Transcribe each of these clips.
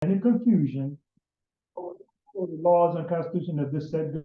any confusion or the laws and constitution of this said the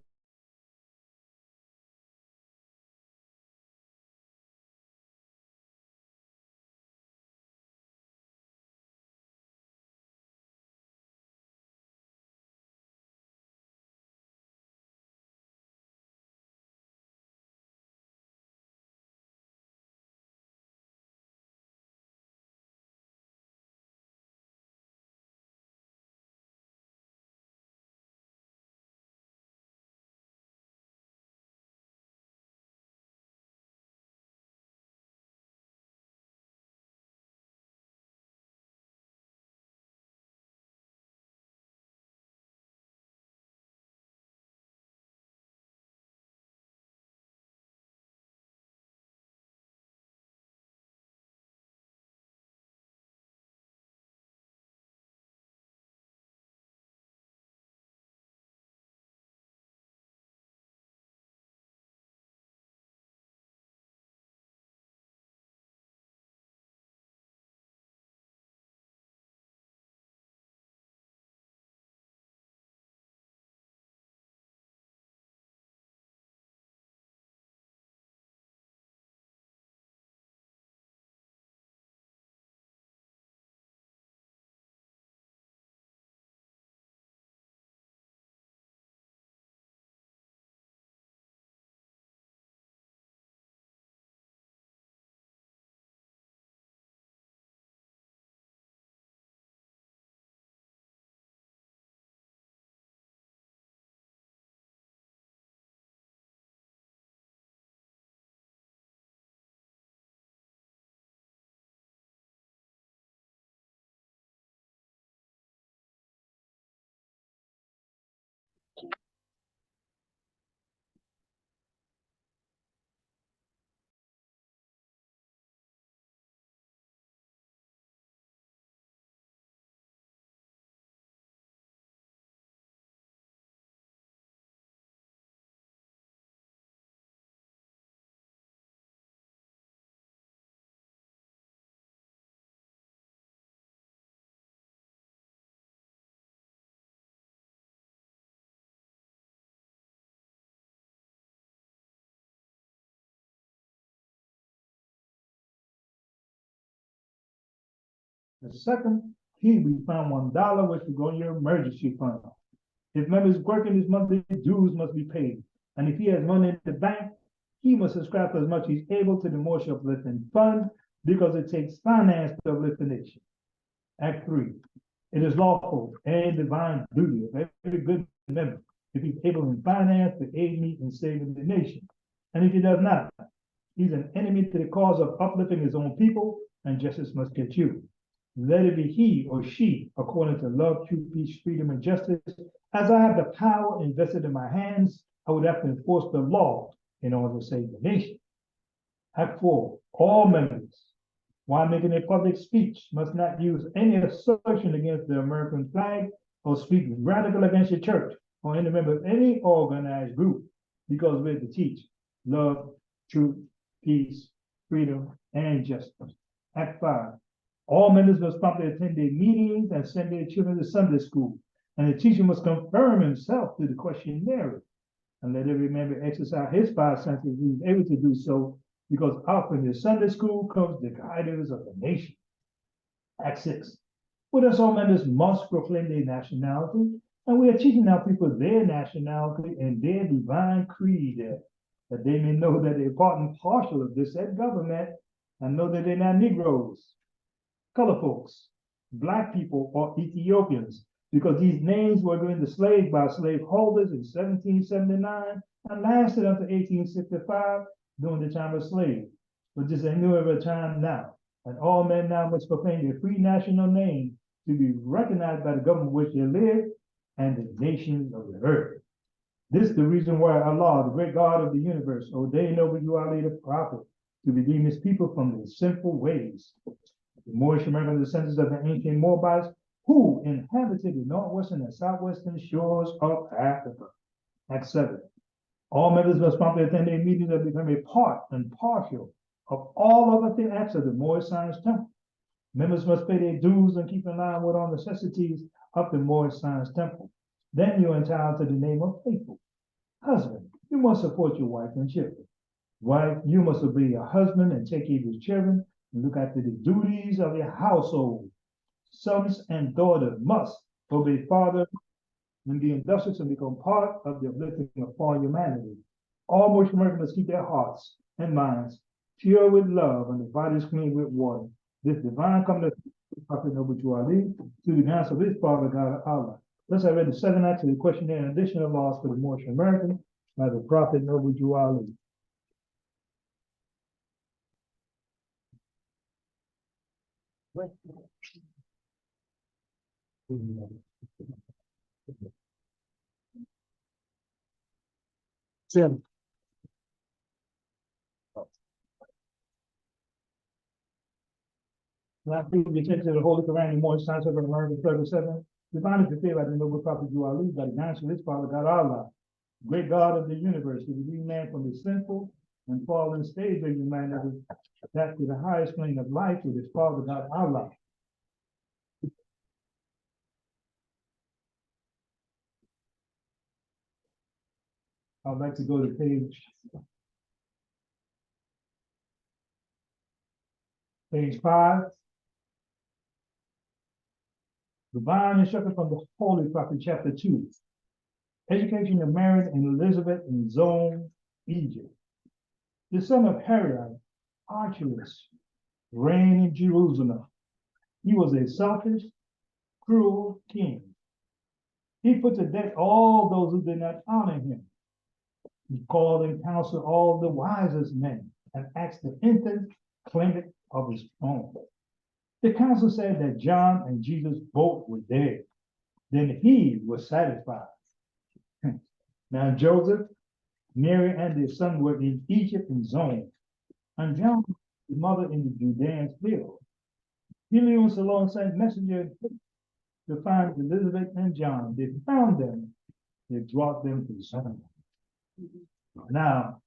second key, we found $1, which will go in your emergency fund. If members working, his monthly dues must be paid. And if he has money in the bank, he must subscribe as much as he's able to the Moorish Uplifting Fund because it takes finance to uplift the nation. Act 3. It is lawful and divine duty of every good member, if he's able in finance, to aid me in saving the nation. And if he does not, he's an enemy to the cause of uplifting his own people, and justice must get you. Let it be he or she, according to love, truth, peace, freedom, and justice. As I have the power invested in my hands, I would have to enforce the law in order to save the nation. Act 4. All members, while making a public speech, must not use any assertion against the American flag or speak radical against the church or any member of any organized group, because we're to teach love, truth, peace, freedom, and justice. Act 5. All members must promptly attend their meetings and send their children to Sunday school, and the teacher must confirm himself through the questionnaire. And let every member exercise his 5 senses if he's able to do so, because out from the Sunday school comes the guidance of the nation. Act 6. With us, all members must proclaim their nationality, and we are teaching our people their nationality and their divine creed, that they may know that they're part and parcel of this said government, and know that they're not Negroes, color folks, Black people, or Ethiopians, because these names were given to slaves by slaveholders in 1779 and lasted until 1865 during the time of slavery. But this ain't new every time now. And all men now must proclaim their free national name to be recognized by the government which they live and the nations of the earth. This is the reason why Allah, the great God of the universe, ordained over you our leader prophet to redeem his people from their sinful ways. The Moorish American descendants of the ancient Moabites who inhabited the northwestern and southwestern shores of Africa. Act 7. All members must promptly attend their meetings and become a part and partial of all other acts of the Moorish Science Temple. Members must pay their dues and keep in line with all necessities of the Moorish Science Temple. Then you're entitled to the name of faithful. Husband, you must support your wife and children. Wife, you must obey your husband and take care of your children and look after the duties of your household. Sons and daughters must obey father and be industrious and become part of the uplifting of all humanity. All Moorish Americans must keep their hearts and minds pure with love and their bodies clean with water. This divine covenant of Prophet Noble Ali through the guidance of his Father God Allah. Thus I read the 7 acts of the questionnaire and additional laws for the Moorish American by the Prophet Noble Ali. Tim. Last week, we attended to the Holy Quran and Moorish Science of America, 37. Divinely prepared by the noble prophet Ali, by the guidance of his Father God Allah, great God of the universe, to redeem man from the sinful and fallen stage of humanity, back to the highest plane of life with his Father God Allah. I'd like to go to page 5. Divine instruction from the Holy Prophet, chapter 2. Education of Mary and Elizabeth in Zone, Egypt. The son of Herod, Archelaus, reigned in Jerusalem. He was a selfish, cruel king. He put to death all those who did not honor him. He called and counseled all the wisest men and asked the infant claimant of his throne. The council said that John and Jesus both were dead. Then he was satisfied. Now Joseph, Mary, and their son were in Egypt in Zone, and John, his mother, in the Judean field. Helios alone sent messengers to find Elizabeth and John. They found them. They brought them to Zone. Now,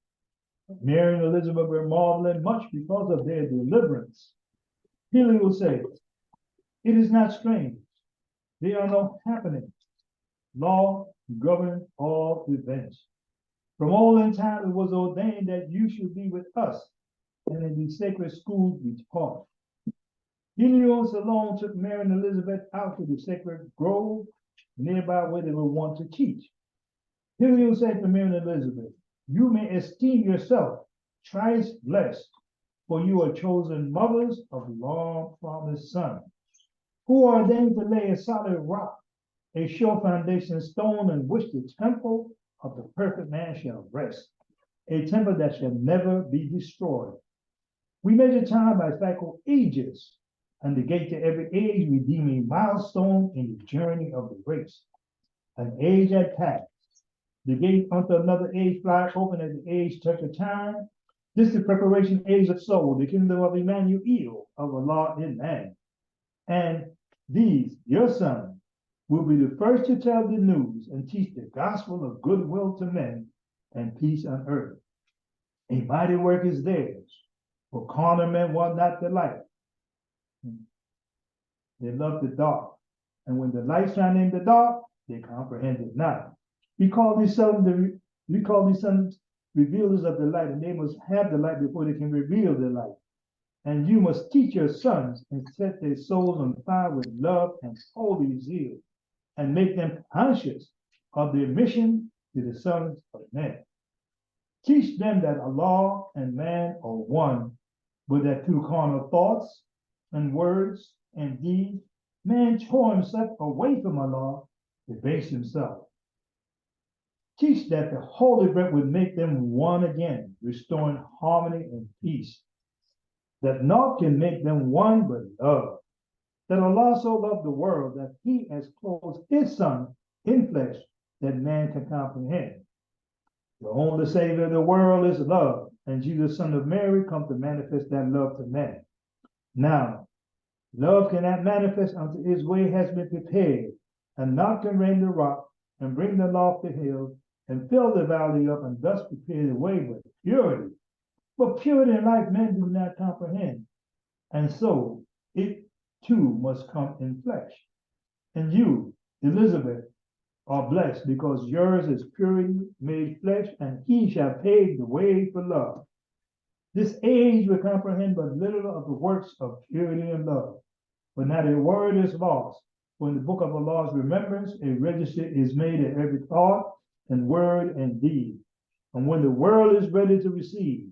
Mary and Elizabeth were marveling much because of their deliverance. Helios said, "It is not strange. There are no happenings. Law governs all events. From olden time it was ordained that you should be with us, and in the sacred schools we taught." Helios alone took Mary and Elizabeth out to the sacred grove nearby where they were wont to teach. Helios said to Mary and Elizabeth, "You may esteem yourself thrice blessed, for you are chosen mothers of the long-promised Son, who are ordained to lay a solid rock, a sure foundation stone on which the temple of the perfect man shall rest, a temple that shall never be destroyed. We measure time by cycle ages, and the gate to every age we deem a milestone in the journey of the race. An age had passed. The gate unto another age fly open as the age touch of time. This is the preparation age of soul, the kingdom of Emmanuel, of Allah in man. And these, your sons, will be the first to tell the news and teach the gospel of goodwill to men and peace on earth. A mighty work is theirs, for carnal men want not the light. They love the dark, and when the light shine in the dark, they comprehend it not. We call these sons revealers of the light, and they must have the light before they can reveal the light. And you must teach your sons and set their souls on fire with love and holy zeal, and make them conscious of their mission to the sons of men. Teach them that Allah and man are one, but that through carnal thoughts and words and deeds, man tore himself away from Allah to base himself. Teach that the Holy Bread would make them one again, restoring harmony and peace. That naught can make them one but love. That Allah so loved the world that he has clothed his Son in flesh that man can comprehend. The only Savior of the world is love, and Jesus, Son of Mary, come to manifest that love to man. Now, love cannot manifest until his way has been prepared, and naught can rend the rock and bring the lofty hill and fill the valley up and thus prepare the way with purity. But purity in life men do not comprehend, and so it too must come in flesh. And you, Elizabeth are blessed, because yours is purity made flesh, and he shall pave the way for love. This age will comprehend but little of the works of purity and love. But now the word is lost. For in the book of the law's remembrance, a register is made of every thought and word and deed. And when the world is ready to receive,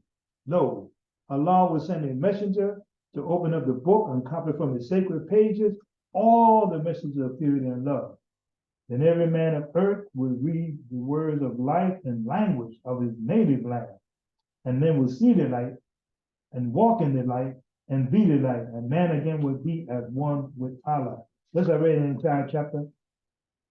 lo, Allah will send a messenger to open up the book and copy from the sacred pages all the messages of purity and love. Then every man of earth will read the words of life and language of his native land, and then will see the light and walk in the light and be the light, and man again will be as one with Allah. Let's read an entire chapter.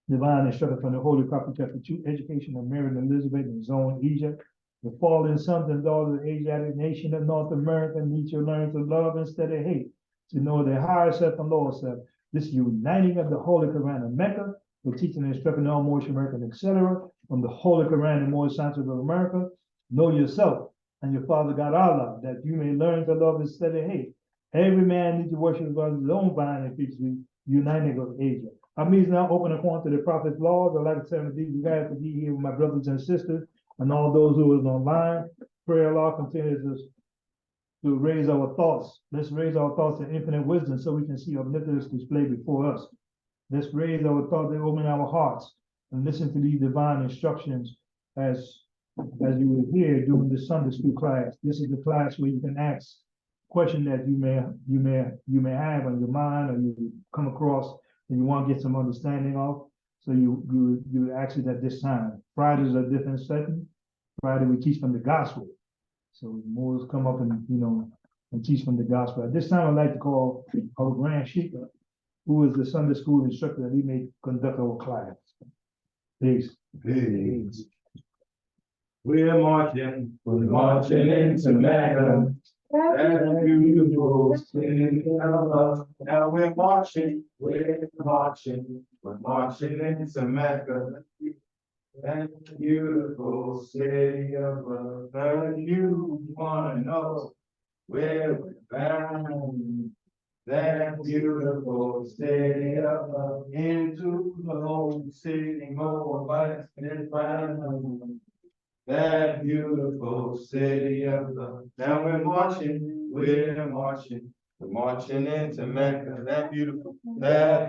Divine instruction from the Holy Prophet, chapter 2, education of Mary and Elizabeth in Zone, Egypt. The fallen sons and daughters of the Asiatic nation of North America need to learn to love instead of hate, to know their higher self and lower self. This uniting of the Holy Quran of Mecca, the teaching and instruction of all Moorish American, etc., from the Holy Quran and Moorish Science of America. Know yourself and your Father God Allah, that you may learn to love instead of hate. Every man needs to worship God his own vine and peacefully uniting of Asia. I mean, now open according to the prophet's laws. I'd like to say to you guys to be here with my brothers and sisters and all those who is online. Pray Allah continues to raise our thoughts. Let's raise our thoughts to infinite wisdom so we can see omnipotence displayed before us. Let's raise our thoughts and open our hearts and listen to these divine instructions as you will hear during the Sunday school class. This is the class where you can ask questions that you may have on your mind, or you come across and you want to get some understanding of. So you ask it at this time. Fridays are different setting. Friday we teach from the gospel. So more come up and and teach from the gospel. At this time I'd like to call our Grand Sheikh, who is the Sunday school instructor, that he may conduct our class. Peace. Peace. We're marching into Mecca. That beautiful city of love. Now we're marching into Mecca. That beautiful city of love. And you wanna know where we're bound. That beautiful city of love. Into the old city, more lights and found. That beautiful city of love. Now we're marching into Mecca. That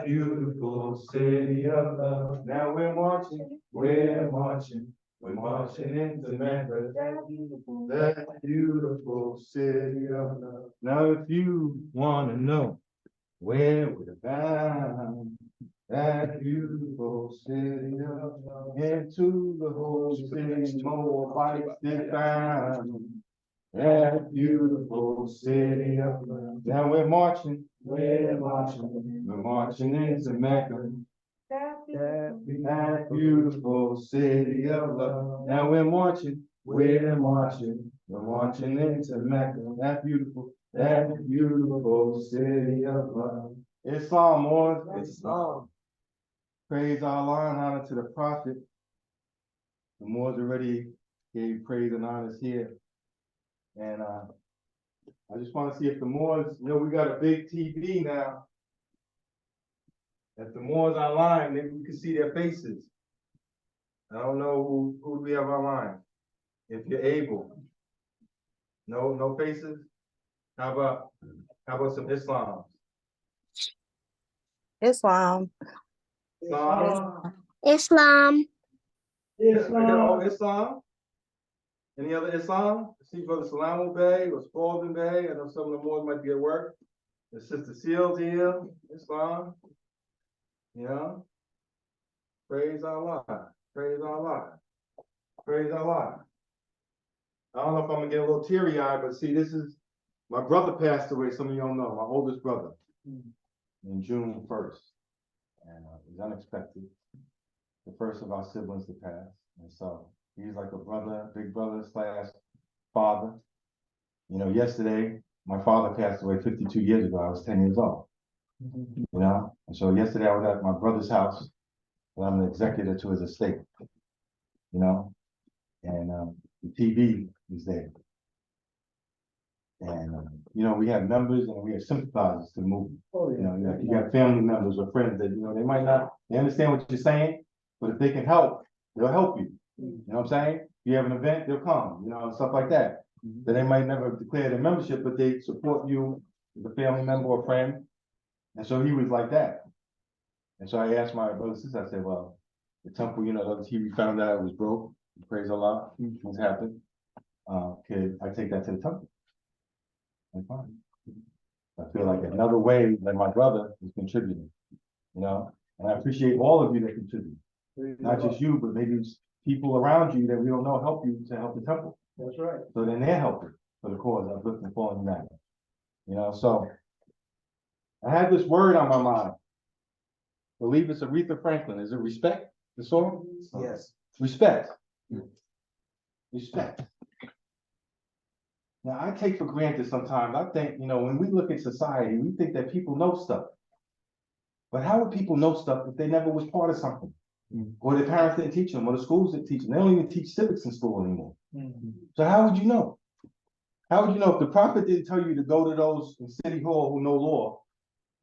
beautiful city of love. Now we're marching into Mecca. That beautiful city of love. Now if you wanna know where we're bound, that beautiful city of love, into the whole city, more lights than found. That beautiful city of love. Now we're marching into Mecca. That beautiful city of love. Now we're marching into Mecca. That beautiful city of love. Islam, Moors, Islam. Praise Allah and honor to the Prophet. The Moors already gave praise and honors here. And I just want to see if the Moors, we got a big TV now. If the Moors online, maybe we can see their faces. I don't know who we have online. If you're able. No faces? How about some Islam? Islam. Islam. Islam. Islam. Any other Islam? I see Brother Salam Bey or Spalding Bey. I know some of the Moors might be at work. And Sister Seals here. Islam. Praise Allah. Praise Allah. Praise Allah. I don't know if I'm gonna get a little teary-eyed, but see, this is my brother passed away. Some of y'all know, my oldest brother, in June 1st. And it was unexpected. The first of our siblings to pass. And so he's like a brother, big brother / father. Yesterday, my father passed away 52 years ago. I was 10 years old. And so yesterday I was at my brother's house, and I'm an executor to his estate. And the TV was there. And, we have members and we have sympathizers to the movement. Oh, You got family members or friends that, they might not, they understand what you're saying, but if they can help, they'll help you. You know what I'm saying? If you have an event, they'll come, and stuff like that. That they might never declare their membership, but they support you, as a family member or friend. And so he was like that. And so I asked my brother and sister, I said, well, the temple, the other TV found out it was broke. Praise Allah, what's happened. Could I take that to the temple? I'm fine. I feel like another way that my brother is contributing, and I appreciate all of you that contribute. Not just you, but maybe people around you that we don't know help you to help the temple. That's right. So then they're helping for the cause of uplifting fallen humanity. So I had this word on my mind. I believe it's Aretha Franklin. Is it respect? The song? Yes. Respect. Respect. Now I take for granted sometimes. I think, when we look at society, we think that people know stuff. But how would people know stuff if they never was part of something? Or their parents didn't teach them, or the schools didn't teach them? They don't even teach civics in school anymore. So how would you know? How would you know if the prophet didn't tell you to go to those in City Hall who know law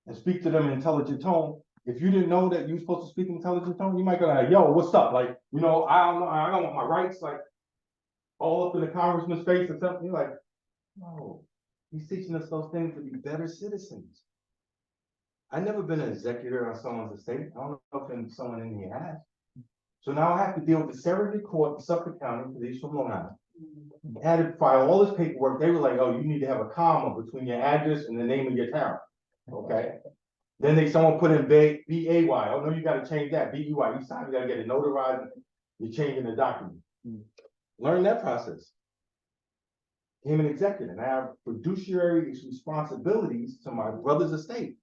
and speak to them in intelligent tone? If you didn't know that you were supposed to speak in intelligent tone, you might go like, yo, what's up? Like, I don't know, I don't want my rights like all up in the congressman's face or something. You're like, no, he's teaching us those things to be better citizens. I've never been an executor on someone's estate. I don't know if someone in here has. So now I have to deal with the Surrogate Court in Suffolk County, because he's from Long Island. I had to file all this paperwork. They were like, oh, you need to have a comma between your address and the name of your town. Okay. Then someone put in B-A-Y. Oh, no, you got to change that. B-E-Y. Each time you got to get it notarized. You're changing the document. Learn that process. Became an executive. I have fiduciary responsibilities to my brother's estate.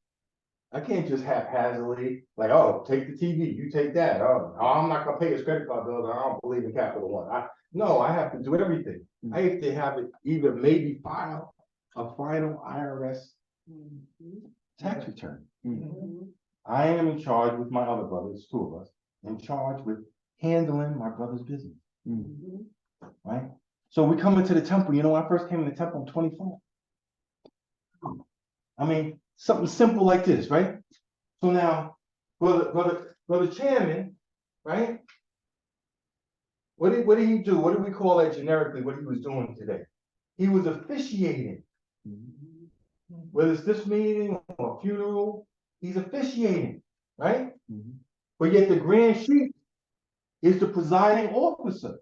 I can't just haphazardly, like, oh, take the TV, you take that. Oh, I'm not going to pay his credit card bills. I don't believe in Capital One. No, I have to do everything. I have to have it either maybe file a final IRS tax return. I am in charge with my other brothers, two of us, in charge with handling my brother's business. Right? So we come into the temple. When I first came in the temple, I'm 24. I mean, something simple like this, right? So now, brother chairman, right? What did he do? What do we call that generically? What he was doing today? He was officiating. Whether it's this meeting or a funeral, he's officiating, right? But yet the grand chief is the presiding officer.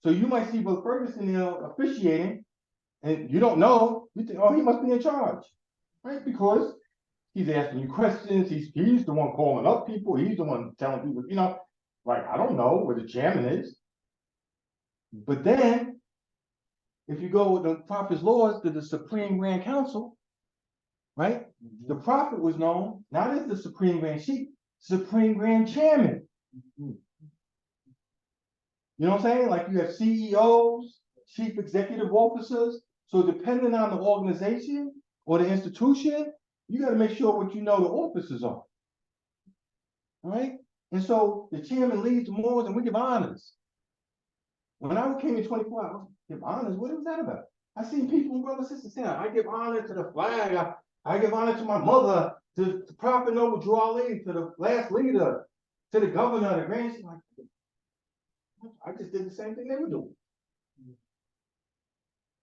So you might see Brother Ferguson officiating, and you don't know. You think, oh, he must be in charge, right? Because he's asking you questions. He's the one calling up people. He's the one telling people, like, I don't know where the chairman is. But then, if you go with the prophet's laws to the Supreme Grand Council, right? The prophet was known not as the Supreme Grand Chief, Supreme Grand Chairman. You know what I'm saying? Like you have CEOs, chief executive officers. So depending on the organization or the institution, you got to make sure what the officers are. All right? And so the chairman leads the awards and we give honors. When I came in 24 hours, give honors, what was that about? I seen people, brothers and sisters saying, I give honor to the flag, I give honor to my mother, to the Prophet Noble Drew Ali, to the last leader, to the governor, the grand. Like, I just did the same thing they were doing.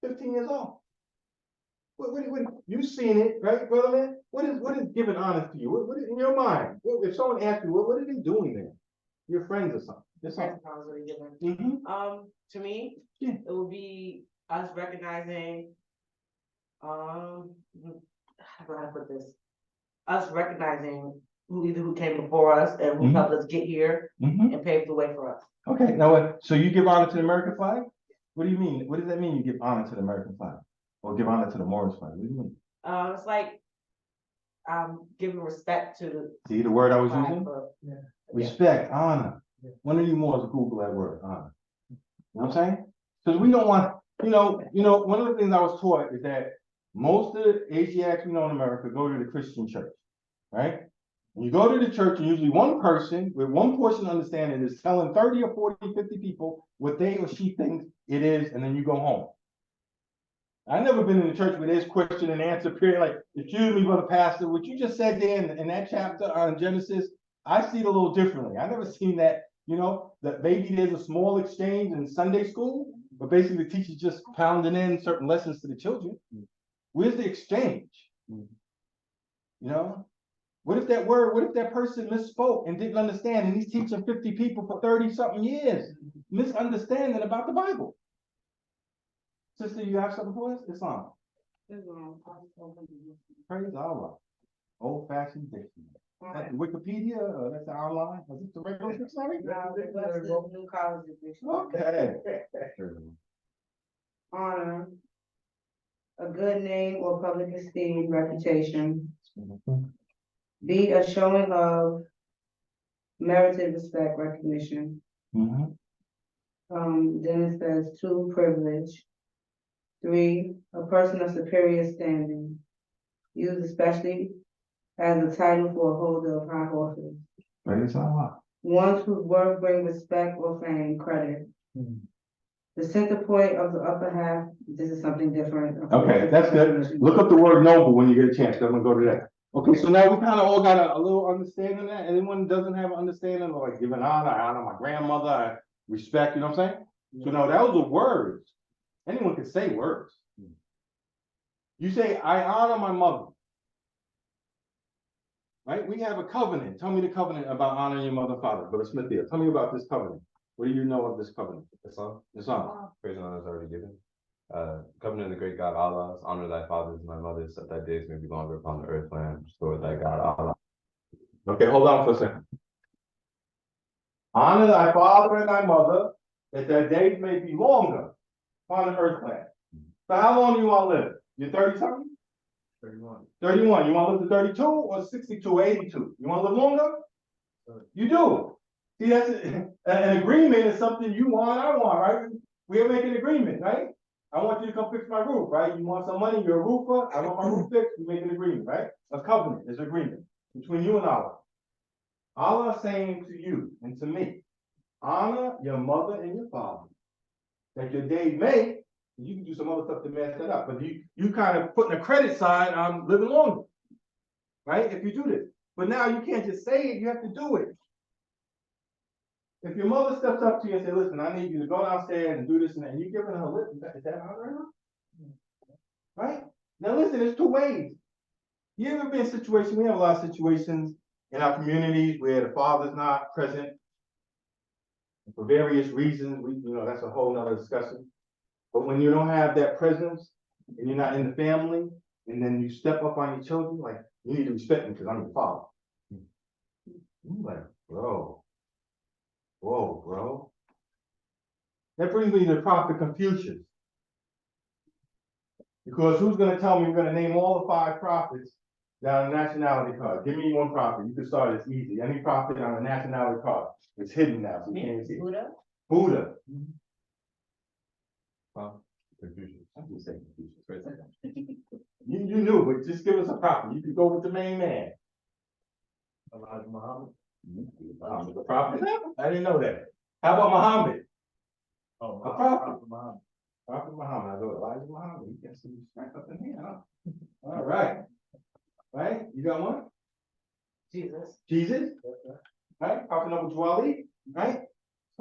15 years old. What you seen it, right, brother man? What is giving honor to you? What is in your mind? If someone asks you, what are they doing there? Your friends or something. That's all. To me, it would be us recognizing, how do I put this? Us recognizing who came before us and who helped us get here and paved the way for us. Okay, now so you give honor to the American flag? What do you mean? What does that mean? You give honor to the American flag, or give honor to the Morris flag? What do you mean? It's like giving respect to. See the word I was using? Yeah. Respect, honor. One of you more Google that word, honor. You know what I'm saying? Because we don't want, one of the things I was taught is that most of the Asiatics we know in America go to the Christian church, right? When you go to the church, and usually one person with one portion of understanding is telling 30 or 40, 50 people what they or she thinks it is, and then you go home. I've never been in a church where there's question and answer period. Like, excuse me, brother pastor, what you just said there in that chapter on Genesis, I see it a little differently. I never seen that, that maybe there's a small exchange in Sunday school, but basically the teacher's just pounding in certain lessons to the children. Where's the exchange? What if that person misspoke and didn't understand, and he's teaching 50 people for 30-something years, misunderstanding about the Bible? Sister, you have something for us? Islam. Praise Allah. Old-fashioned dictionary. That's Wikipedia, that's online. Is it the regular dictionary? No, that's the New College Dictionary. Okay. Honor, a good name or public esteem, reputation. B, a showing of merited respect, recognition. Then it says 2, privilege. 3, a person of superior standing, used especially as a title for a holder of high office. Praise Allah. Ones whose work bring respect or fame, credit. The center point of the upper half, this is something different. Okay, that's good. Look up the word noble when you get a chance. I'm gonna go to that. Okay, so now we kind of all got a little understanding of that. Anyone doesn't have an understanding of like giving honor, I honor my grandmother, I respect, you know what I'm saying? So no, those are words. Anyone can say words. You say, I honor my mother. Right? We have a covenant. Tell me the covenant about honoring your mother and father. Brother Smith here. Tell me about this covenant. What do you know of this covenant? Islam. Praise and honor is already given. Covenant of the great God Allah, honor thy fathers and thy mothers, that thy days may be longer upon the earth land, restore thy God Allah. Okay, hold on for a second. Honor thy father and thy mother, that their days may be longer upon the earth land. So how long do you want to live? You're 30 something? 31. 31. You want to live to 32 or 62, 82? You want to live longer? You do. See, that's an agreement is something you want, I want, right? We'll make an agreement, right? I want you to come fix my roof, right? You want some money, you're a roofer, I want my roof fixed, we make an agreement, right? A covenant is an agreement between you and Allah. Allah saying to you and to me, honor your mother and your father, that your day may, you can do some other stuff to mess that up, but you kind of putting a credit side on living longer, right? If you do this. But now you can't just say it, you have to do it. If your mother steps up to you and says, listen, I need you to go downstairs and do this and that, and you're giving her a lip, is that honoring her? Right? Now listen, there's two ways. You ever been in a situation, we have a lot of situations in our communities where the father's not present for various reasons. That's a whole nother discussion. But when you don't have that presence and you're not in the family, and then you step up on your children, like, you need to respect me because I'm your father. You're like, bro. Whoa, bro. That brings me to the prophet Confucius. Because who's going to tell me we're going to name all the 5 prophets down on the nationality card? Give me one prophet. You can start, it's easy. Any prophet on the nationality card. It's hidden now, so you can't even see it. Buddha. Confucius. I'm just saying Confucius. You knew, but just give us a prophet. You could go with the main man. Elijah Muhammad. Muhammad, the prophet? I didn't know that. How about Muhammad? Oh, A prophet. Muhammad. Prophet Muhammad. I go Elijah Muhammad. He gets some respect up in here, huh? All right. Right? You got one? Jesus. Jesus? Right? Prophet number 12, right?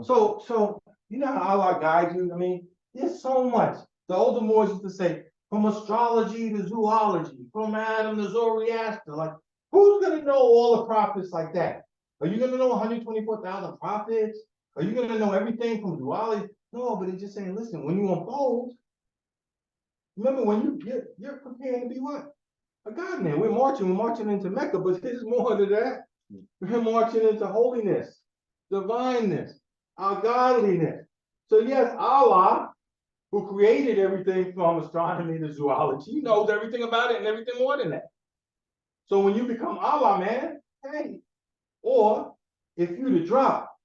So you know how Allah guides you? I mean, there's so much. The older Moors used to say, from astrology to zoology, from Adam to Zoroaster. Like, who's going to know all the prophets like that? Are you going to know 124,000 prophets? Are you going to know everything from zoology? No, but it's just saying, listen, when you unfold, remember when you're preparing to be what? A God man. We're marching into Mecca, but there's more to that. We're marching into holiness, divineness, our godliness. So yes, Allah, who created everything from astronomy to zoology, he knows everything about it and everything more than that. So when you become Allah, man, hey, or if you to drop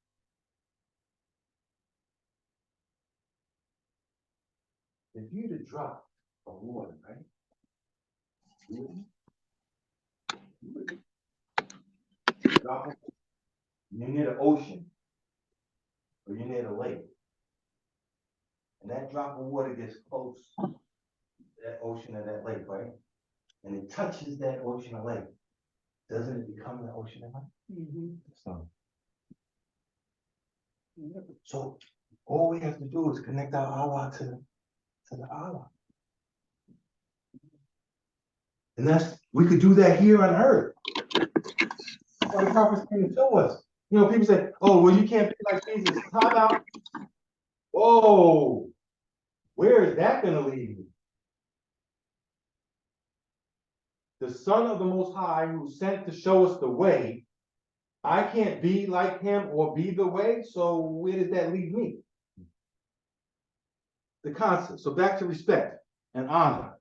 a water, right? Drop it. You're near the ocean, or you're near the lake, and that drop of water gets close that ocean or that lake, right? And it touches that ocean or lake, doesn't it become the ocean or lake? So all we have to do is connect our Allah to the Allah. And we could do that here on earth. That's why the prophets came to show us. You know, people say, oh, well, you can't be like Jesus. Time out. Whoa, where is that gonna lead me? The Son of the Most High, who was sent to show us the way, I can't be like him or be the way, so where does that leave me? The concept. So back to respect and honor.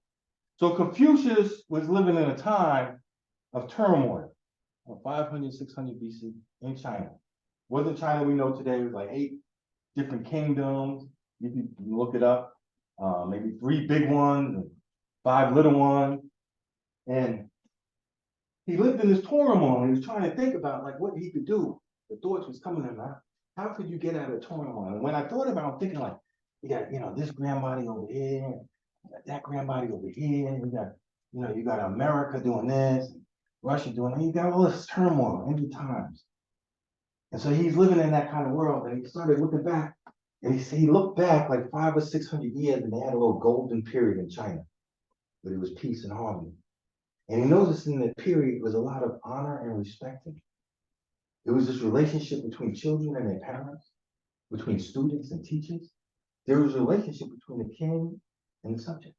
So Confucius was living in a time of turmoil, of 500, 600 BC in China. Wasn't China we know today, it was like 8 different kingdoms. You can look it up, maybe 3 big ones and 5 little ones. And he lived in this turmoil, and he was trying to think about like what he could do. The thoughts was coming to him, how could you get out of turmoil? And when I thought about it, I'm thinking like, you got, you know, this grandbody over here, you got that grandbody over here, you got, you know, you got America doing this, Russia doing that, you got all this turmoil every times. And so he's living in that kind of world, and he started looking back, and he looked back like 500 or 600 years, and they had a little golden period in China, where it was peace and harmony. And he noticed in that period was a lot of honor and respect. It was this relationship between children and their parents, between students and teachers. There was a relationship between the king and the subjects.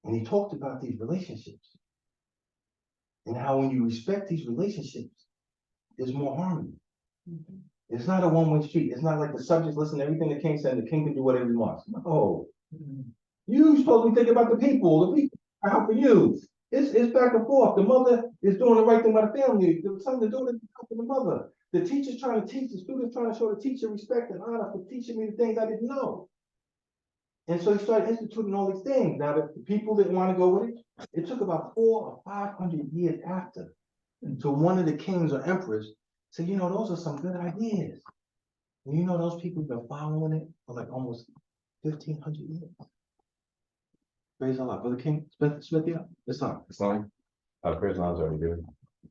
And he talked about these relationships and how when you respect these relationships, there's more harmony. It's not a one-way street. It's not like the subjects listen to everything the king said, and the king can do whatever he wants. No. You're supposed to be thinking about the people are helping you. It's back and forth. The mother is doing the right thing by the family. The son, the daughter is helping the mother. The teacher's trying to teach, the student's trying to show the teacher respect and honor for teaching me the things I didn't know. And so he started instituting all these things. Now, the people didn't want to go with it. It took about 400 or 500 years after until one of the kings or emperors said, you know, those are some good ideas. And you know, those people have been following it for like almost 1,500 years. Praise Allah. Brother King, Smith, yeah, it's on. It's fine. Praise Allah is already good.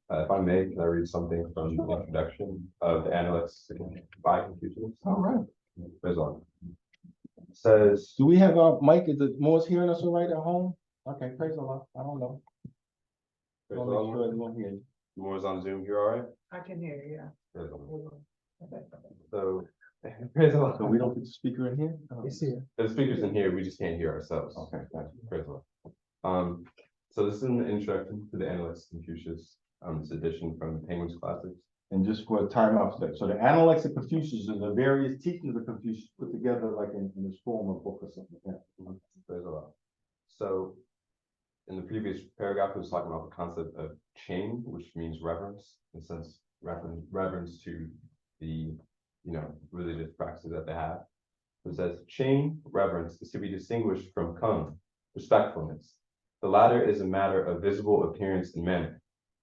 If I may, can I read something from the introduction of the Analects by Confucius? All right. Praise Allah. It says, Do we have our mic? Is the Moore's hearing us all right at home? Okay, praise Allah. I don't know. praise I'll make Allah. sure everyone hears. Moore's on Zoom, you're all right? I can hear you, yeah. Praise Allah. So, praise Allah. So we don't get the speaker in here? It's here. The speakers in here, we just can't hear ourselves. Okay, gotcha. Praise Allah. So this is an introduction to the Analects of Confucius. It's edition from Penguin's Classics. And just for a time out, so the Analects of Confucius are the various teachings of Confucius put together like in this form of book or something like that. Praise Allah. So in the previous paragraph, it was talking about the concept of chain, which means reverence, in a sense, reverence to the, religious practices that they have. It says, chain reverence is to be distinguished from kung, respectfulness. The latter is a matter of visible appearance and manner.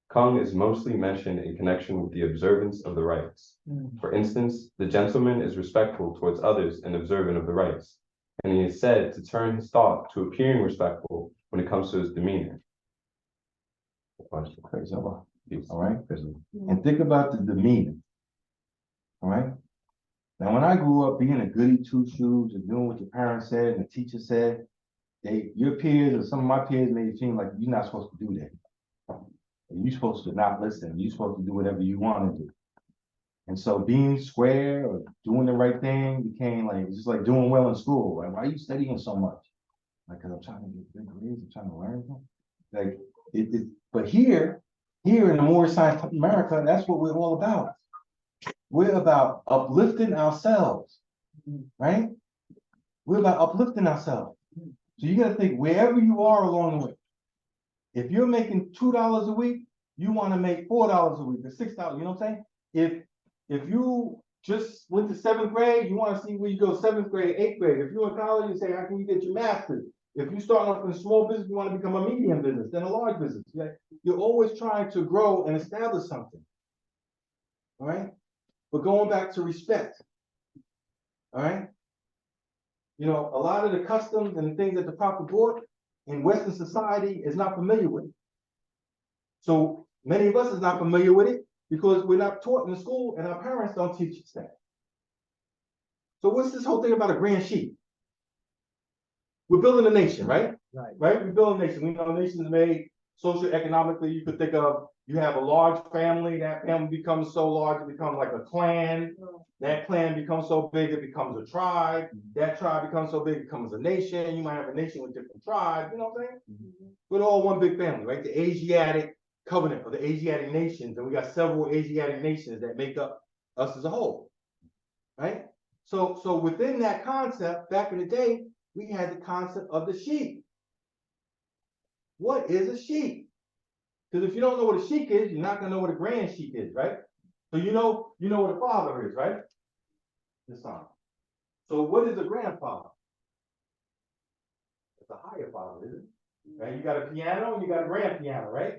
Kung is mostly mentioned in connection with the observance of the rites. For instance, the gentleman is respectful towards others and observant of the rites, and he is said to turn his thought to appearing respectful when it comes to his demeanor. Praise Allah. All right. And think about the demeanor. All right. Now, when I grew up being a goody two shoes and doing what your parents said and the teacher said, your peers or some of my peers made it seem like you're not supposed to do that. You're supposed to not listen. You're supposed to do whatever you want to do. And so being square or doing the right thing became like, it's just like doing well in school. Like, why are you studying so much? Like, because I'm trying to get good grades, I'm trying to learn. Like, but here in the more science of America, that's what we're all about. We're about uplifting ourselves, right? We're about uplifting ourselves. So you got to think wherever you are along the way. If you're making $2 a week, you want to make $4 a week or $6. You know what I'm saying? If you just went to 7th grade, you want to see where you go 7th grade, 8th grade. If you're in college, you say, how can you get your master's? If you start off in a small business, you want to become a medium business, then a large business. You're always trying to grow and establish something. All right? But going back to respect. All right? You know, a lot of the customs and things that the prophet brought in Western society is not familiar with. So many of us is not familiar with it because we're not taught in the school and our parents don't teach us that. So what's this whole thing about a grand sheep? We're building a nation, right? Right. Right? We're building a nation. We know a nation is made socioeconomically. You could think of, you have a large family, that family becomes so large, it becomes like a clan. That clan becomes so big, it becomes a tribe. That tribe becomes so big, it becomes a nation. You might have a nation with different tribes, you know what I'm saying? We're all one big family, right? The Asiatic covenant of the Asiatic nations, and we got several Asiatic nations that make up us as a whole, right? So within that concept, back in the day, we had the concept of the sheep. What is a sheep? Because if you don't know what a sheep is, you're not gonna know what a grand sheep is, right? So you know what a father is, right? The son. So what is a grandfather? It's a higher father, isn't it? Right? You got a piano and you got a grand piano, right?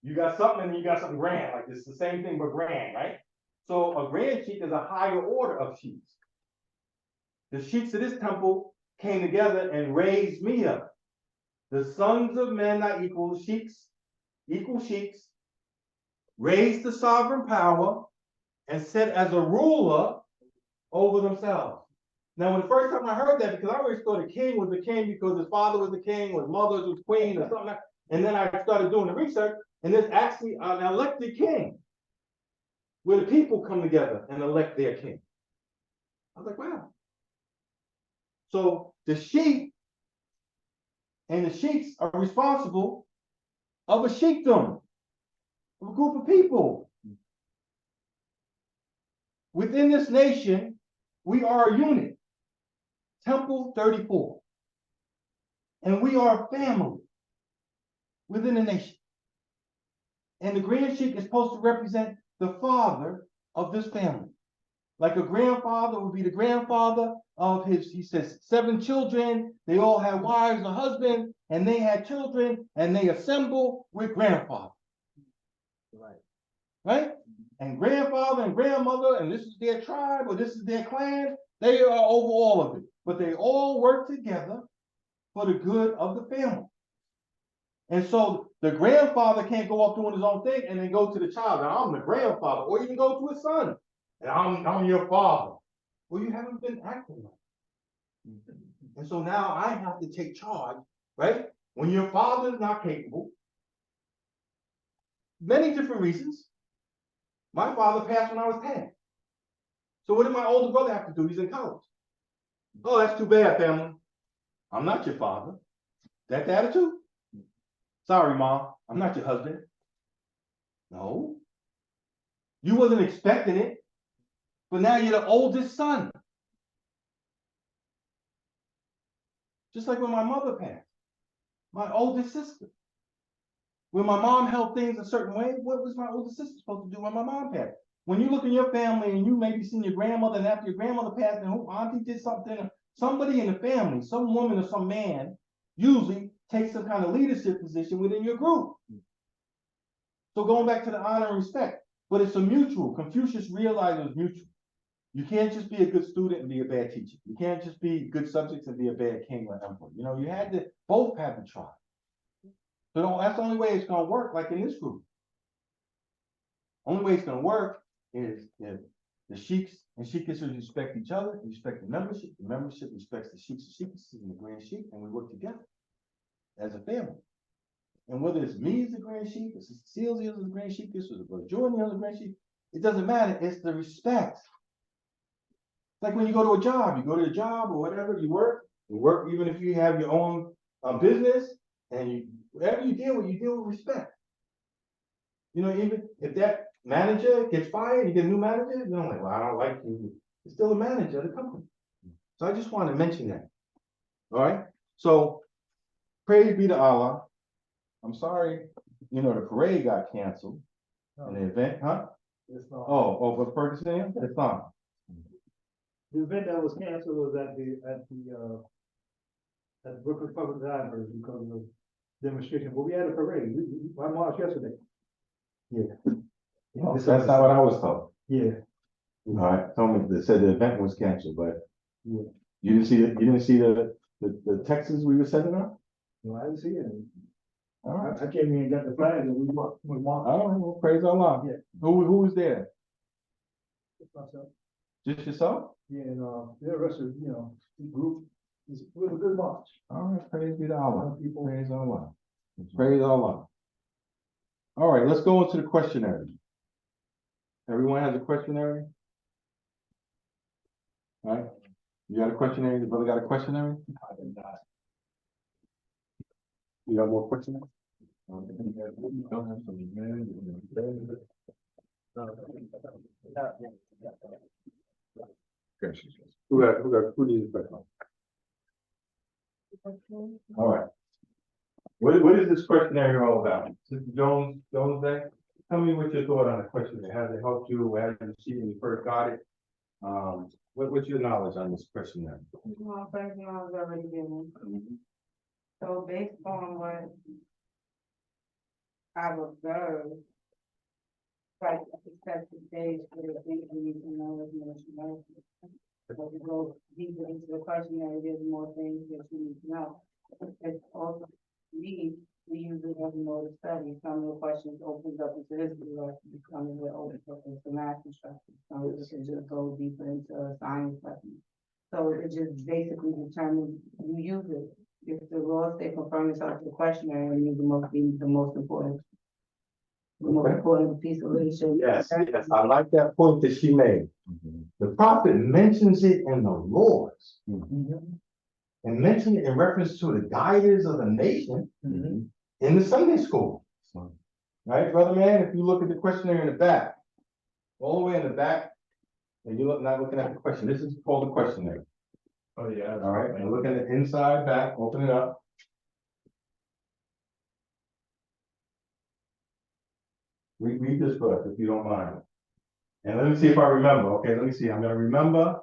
You got something and you got something grand, like it's the same thing but grand, right? So a grand sheep is a higher order of sheep. The sheiks of this temple came together and raised me up. The sons of men are equal sheiks, raised the sovereign power and set as a ruler over themselves. Now, when the first time I heard that, because I always thought a king was the king because his father was the king, or his mother was queen, or something like that. And then I started doing the research, and there's actually an elected king, where the people come together and elect their king. I was like, wow. So the sheep and the sheiks are responsible of a sheikdom, of a group of people. Within this nation, we are a unit, Temple 34. And we are a family within the nation. And the grand sheik is supposed to represent the father of this family. Like a grandfather would be the grandfather of his, he says, 7 children. They all had wives and husbands, and they had children, and they assemble with grandfather. Right. Right? And grandfather and grandmother, and this is their tribe, or this is their clan, they are over all of it. But they all work together for the good of the family. And so the grandfather can't go off doing his own thing and then go to the child. Now I'm the grandfather, or even go to his son. And I'm your father. Well, you haven't been acting right. And so now I have to take charge, right? When your father is not capable, many different reasons. My father passed when I was 10. So what did my older brother have to do? He's in college. Oh, that's too bad, family. I'm not your father. That's the attitude? Sorry, Mom, I'm not your husband. No. You wasn't expecting it, but now you're the oldest son. Just like when my mother passed, my oldest sister. When my mom held things a certain way, what was my older sister supposed to do when my mom passed? When you look in your family and you maybe seen your grandmother, and after your grandmother passed, and who auntie did something, somebody in the family, some woman or some man, usually takes some kind of leadership position within your group. So going back to the honor and respect, but it's a mutual. Confucius realized it was mutual. You can't just be a good student and be a bad teacher. You can't just be good subjects and be a bad king or emperor. You know, you had to both have to try. So that's the only way it's gonna work, like in this group. Only way it's gonna work is if the sheiks and sheikesses respect each other, respect the membership respects the sheiks and sheikesses and the grand sheik, and we work together as a family. And whether it's me as the grand sheik, it's Cecilia as the grand sheikess, or the brother Jordan as the grand sheik, it doesn't matter. It's the respect. Like when you go to a job or whatever, you work even if you have your own business, and whatever you deal with respect. You know, even if that manager gets fired, you get a new manager, you know, like, well, I don't like you. It's still a manager of the company. So I just wanted to mention that. All right. So praise be to Allah. I'm sorry, you know, the parade got canceled. And the event, huh? It's not. But Ferguson, it's not. The event that was canceled was at Brooklyn Public Library because of demonstration, but we had a parade, I marched yesterday. Yeah. That's not what I was told. Yeah. All right, told me, they said the event was canceled, but Yeah. You didn't see the texts we were sending out? No, I didn't see it. All right. I came in and got the flag and we marked. All right, well, praise Allah. Yeah. Who was there? Myself. Just yourself? Yeah, and, the rest of, the group, it was a good march. All right, praise be to Allah. People. Praise Allah. Praise Allah. All right, let's go into the questionnaire. Everyone has a questionnaire? All right, you got a questionnaire? Your brother got a questionnaire? I did not. You got more questionnaire? Who needs a question? All right. What is this questionnaire all about? Sister Jones, Day? Tell me what your thought on the questionnaire. Has it helped you? How did you see it when you first got it? What's your knowledge on this questionnaire? Well, first one I was already given. So based on what I've observed, like successive stage for the thinking and knowledge and emotion. But to go deeper into the questionnaire, there's more things that you need to know. It's also we use it as a mode of study. Some of the questions opens up into history lesson, some of it opens up into math instruction, some of it can just go deeper into a science lesson. So it just basically determines you use it. If the laws say confirm yourself to the questionnaire, and you the most important. The most important piece of leadership. Yes, I like that point that she made. The prophet mentions it in the laws. And mentioned it in reference to the guiders of the nation in the Sunday school. Right, brother man, if you look at the questionnaire in the back, all the way in the back, and you're not looking at the question, this is called the questionnaire. Oh, yeah. All right, and look at the inside back, open it up. Read this first, if you don't mind. And let me see if I remember. Okay, let me see. I'm gonna remember.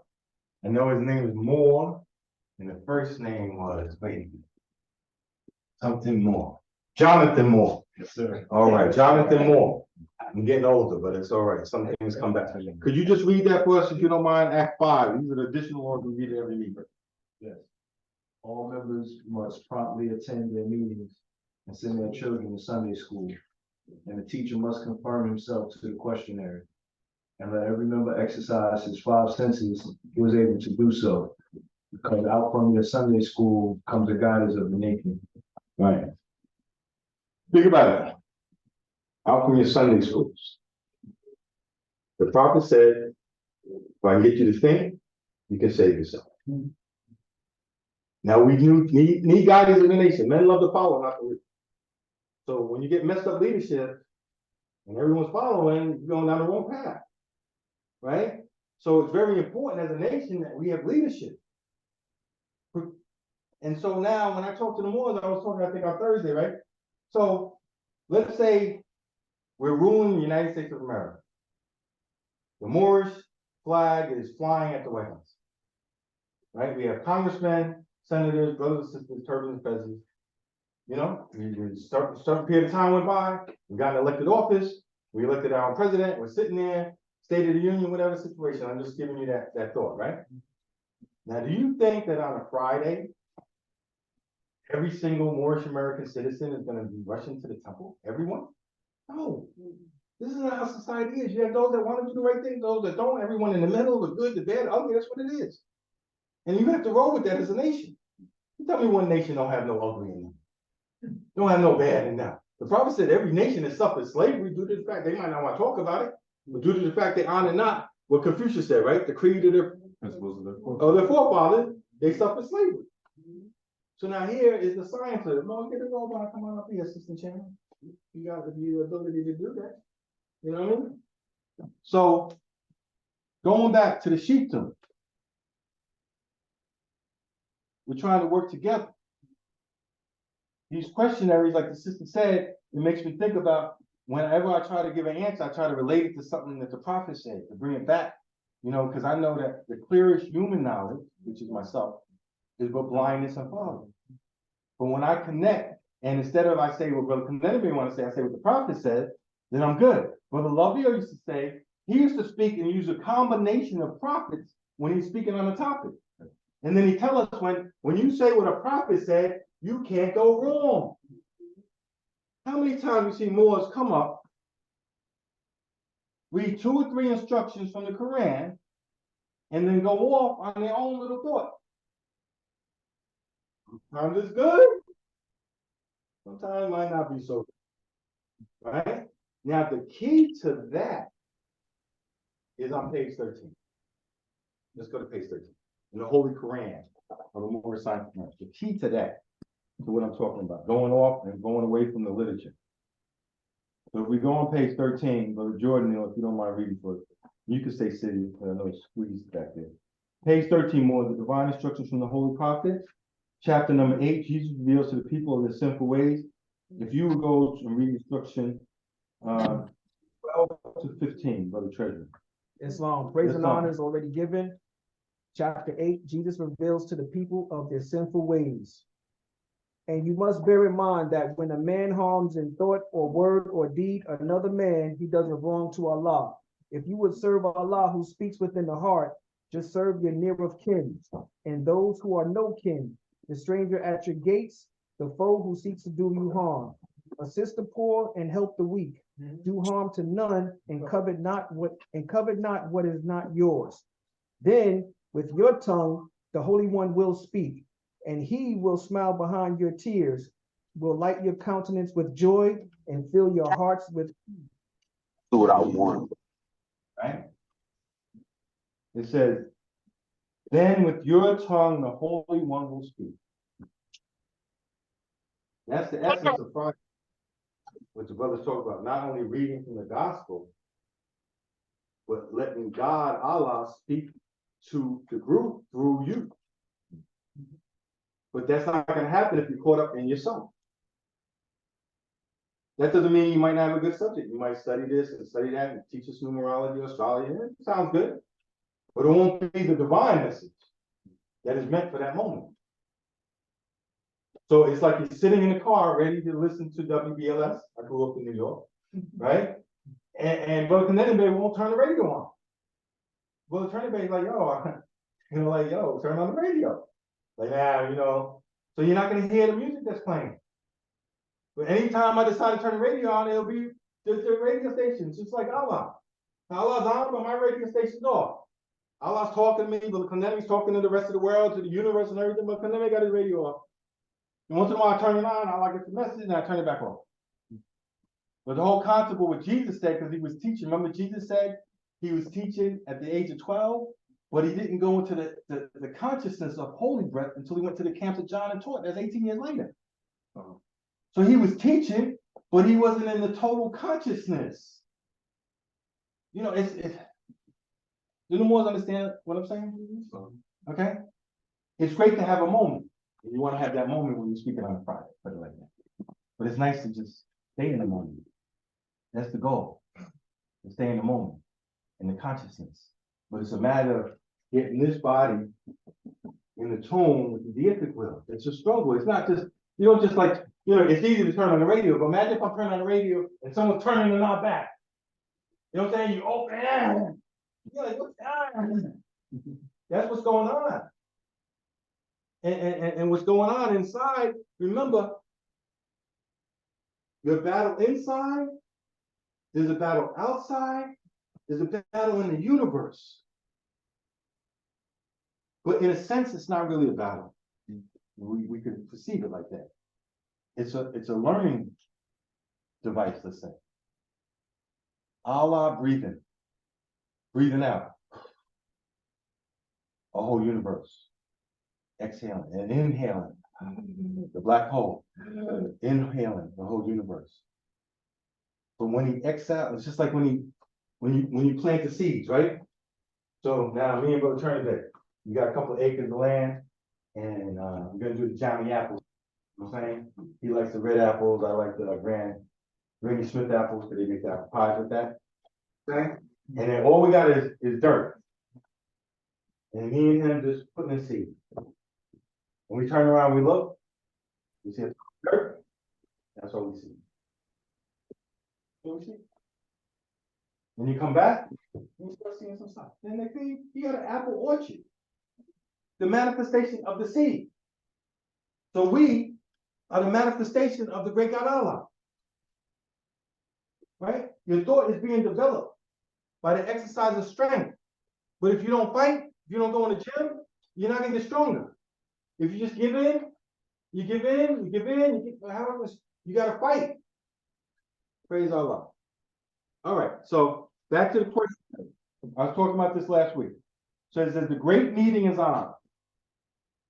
I know his name is Moore, and the first name was, wait, something more. Jonathan Moore. Yes, sir. All right, Jonathan Moore. I'm getting older, but it's all right. Some things come back. Could you just read that for us, if you don't mind? Act 5. These are the additional ones we read every meeting. Yes. All members must promptly attend their meetings and send their children to Sunday school. And the teacher must confirm himself to the questionnaire. And let every member exercise his 5 senses he was able to do so. Because out from your Sunday school comes the guidance of the nation. Right. Think about it. Out from your Sunday schools. The prophet said, if I can get you to think, you can save yourself. Now we need guidance in the nation. Men love to follow, not to lead. So when you get messed up leadership and everyone's following, you're going down the wrong path. Right? So it's very important as a nation that we have leadership. And so now when I talk to the Moors, I was talking, I think on Thursday, right? So let's say we're ruling the United States of America. The Moorish flag is flying at the White House. Right? We have congressmen, senators, brothers and sisters, turbans and fezzes. You know, we start a period of time went by, we got an elected office, we elected our own president, we're sitting there, State of the Union, whatever situation. I'm just giving you that thought, right? Now, do you think that on a Friday, every single Moorish American citizen is going to be rushing to the temple? Everyone? No. This is not how society is. You have those that want to do the right thing, those that don't, everyone in the middle, the good, the bad, the ugly, that's what it is. And you have to roll with that as a nation. You tell me one nation don't have no ugly in them. Don't have no bad in them. The prophet said every nation has suffered slavery due to the fact they might not want to talk about it, but due to the fact they honor not what Confucius said, right? The creed of their forefathers, they suffered slavery. So now here is the science of it. No, get a robot, come on up here, Assistant Chairman. You got the ability to do that. You know what I mean? So going back to the sheepdom, we're trying to work together. These questionnaires, like the sister said, it makes me think about whenever I try to give an answer, I try to relate it to something that the prophet said, to bring it back. You know, because I know that the clearest human knowledge, which is myself, is but blindness and folly. But when I connect, and instead of I say what Brother Kennedy may want to say, I say what the prophet said, then I'm good. Brother Lovio used to say, he used to speak and use a combination of prophets when he's speaking on a topic. And then he tell us when you say what a prophet said, you can't go wrong. How many times you see Moors come up, read 2 or 3 instructions from the Quran, and then go off on their own little thought? Sometimes it's good. Sometimes it might not be so good. Right? Now, the key to that is on page 13. Let's go to page 13. In the Holy Quran of the Moorish Science. The key to that, to what I'm talking about, going off and going away from the literature. So if we go on page 13, Brother Jordan, if you don't mind reading for us, you can stay sitting, I know it's squeezed back there. Page 13 more, the divine instructions from the Holy Prophet. Chapter number 8, Jesus reveals to the people of their sinful ways. If you would go and read instruction 12 to 15, Brother Treasurer. Islam, praise and Islam. honor is already given. Chapter 8, Jesus reveals to the people of their sinful ways. And you must bear in mind that when a man harms in thought or word or deed another man, he does a wrong to Allah. If you would serve Allah who speaks within the heart, just serve your near of kin and those who are no kin, the stranger at your gates, the foe who seeks to do you harm. Assist the poor and help the weak. Do harm to none and covet not what is not yours. Then with your tongue the Holy One will speak, and he will smile behind your tears, will light your countenance with joy and fill your hearts with Do what I want. Right? It says, then with your tongue the Holy One will speak. That's the essence of Friday, what the brothers talk about, not only reading from the gospel, but letting God, Allah, speak to the group through you. But that's not going to happen if you're caught up in your song. That doesn't mean you might not have a good subject. You might study this and study that and teach us numerology or astrology. It sounds good. But it won't be the divine message that is meant for that moment. So it's like you're sitting in the car ready to listen to WBLS. I grew up in New York, right? And Brother Connecticut won't turn the radio on. Brother Trinidad like, yo, turn on the radio. Like, so you're not going to hear the music that's playing. But anytime I decide to turn the radio on, it'll be just the radio station, just like Allah. Allah's on, but my radio station's off. Allah's talking to me, but Kanemi's talking to the rest of the world, to the universe and everything, but Kanemi got his radio off. And once in a while I turn it on, Allah gets the message, and I turn it back off. But the whole concept of what Jesus said, because he was teaching, remember Jesus said he was teaching at the age of 12, but he didn't go into the consciousness of holy breath until he went to the camps of John and taught. That's 18 years later. So he was teaching, but he wasn't in the total consciousness. Do the Moors understand what I'm saying? Okay? It's great to have a moment. You want to have that moment when you're speaking on Friday, put it like that. But it's nice to just stay in the moment. That's the goal. To stay in the moment, in the consciousness. But it's a matter of getting this body in the tune with the deific will. It's a struggle. It's not just, you don't just like, it's easy to turn on the radio, but imagine if I turn on the radio and someone's turning the knob back. You know what I'm saying? You open it. You're like, what's that? That's what's going on. And what's going on inside, remember, your battle inside, there's a battle outside, there's a battle in the universe. But in a sense, it's not really a battle. We could perceive it like that. It's a learning device, let's say. Allah breathing out. A whole universe. Exhaling and inhaling. The black hole. Inhaling the whole universe. But when he exhales, it's just like when you plant the seeds, right? So now me and Brother Trinidad, we got a couple of acres of land, and we're gonna do the Johnny apples. You know what I'm saying? He likes the red apples, I like the Granny Smith apples, because they make the apple pies with that. Okay? And then all we got is dirt. And me and him just putting in seed. When we turn around, we look, we see dirt, that's all we see. What we see? When you come back, you start seeing some stuff. Then next thing, you got an apple orchard. the manifestation of the seed. So we are the manifestation of the great God Allah. Right? Your thought is being developed by the exercise of strength. But if you don't fight, if you don't go in the gym, you're not gonna get stronger. If you just give in, you give in, you give in, you gotta fight. Praise Allah. All right, so back to the question. I was talking about this last week. So it says the great meeting is on.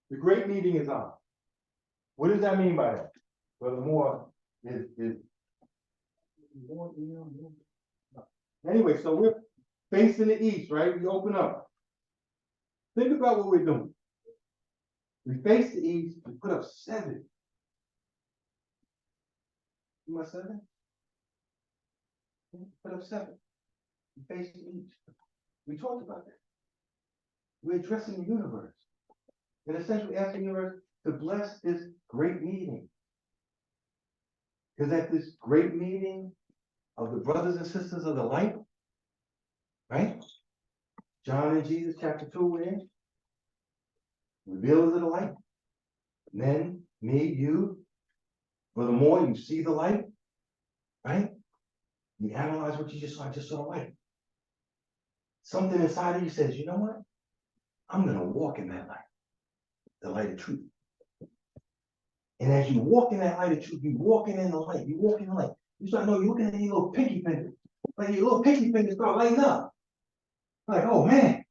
The great meeting is on. What does that mean by that? Brother Moore is anyway, so we're facing the east, right? We open up. Think about what we're doing. We face the east, we put up 7. You want 7? Put up 7. We face the east. We talked about that. We're addressing the universe. In essentially asking the universe to bless this great meeting. Because at this great meeting of the brothers and sisters of the light, right? John and Jesus, chapter 2, we're in. Revealers of the light. Men, me, you. Furthermore, you see the light, right? You analyze what you just saw. I just saw the light. Something inside of you says, you know what? I'm going to walk in that light. The light of truth. And as you walk in that light of truth, you're walking in the light. You walk in the light. You start knowing, you're looking at your little pinky finger. Like your little pinky finger start lighting up. Like, oh man,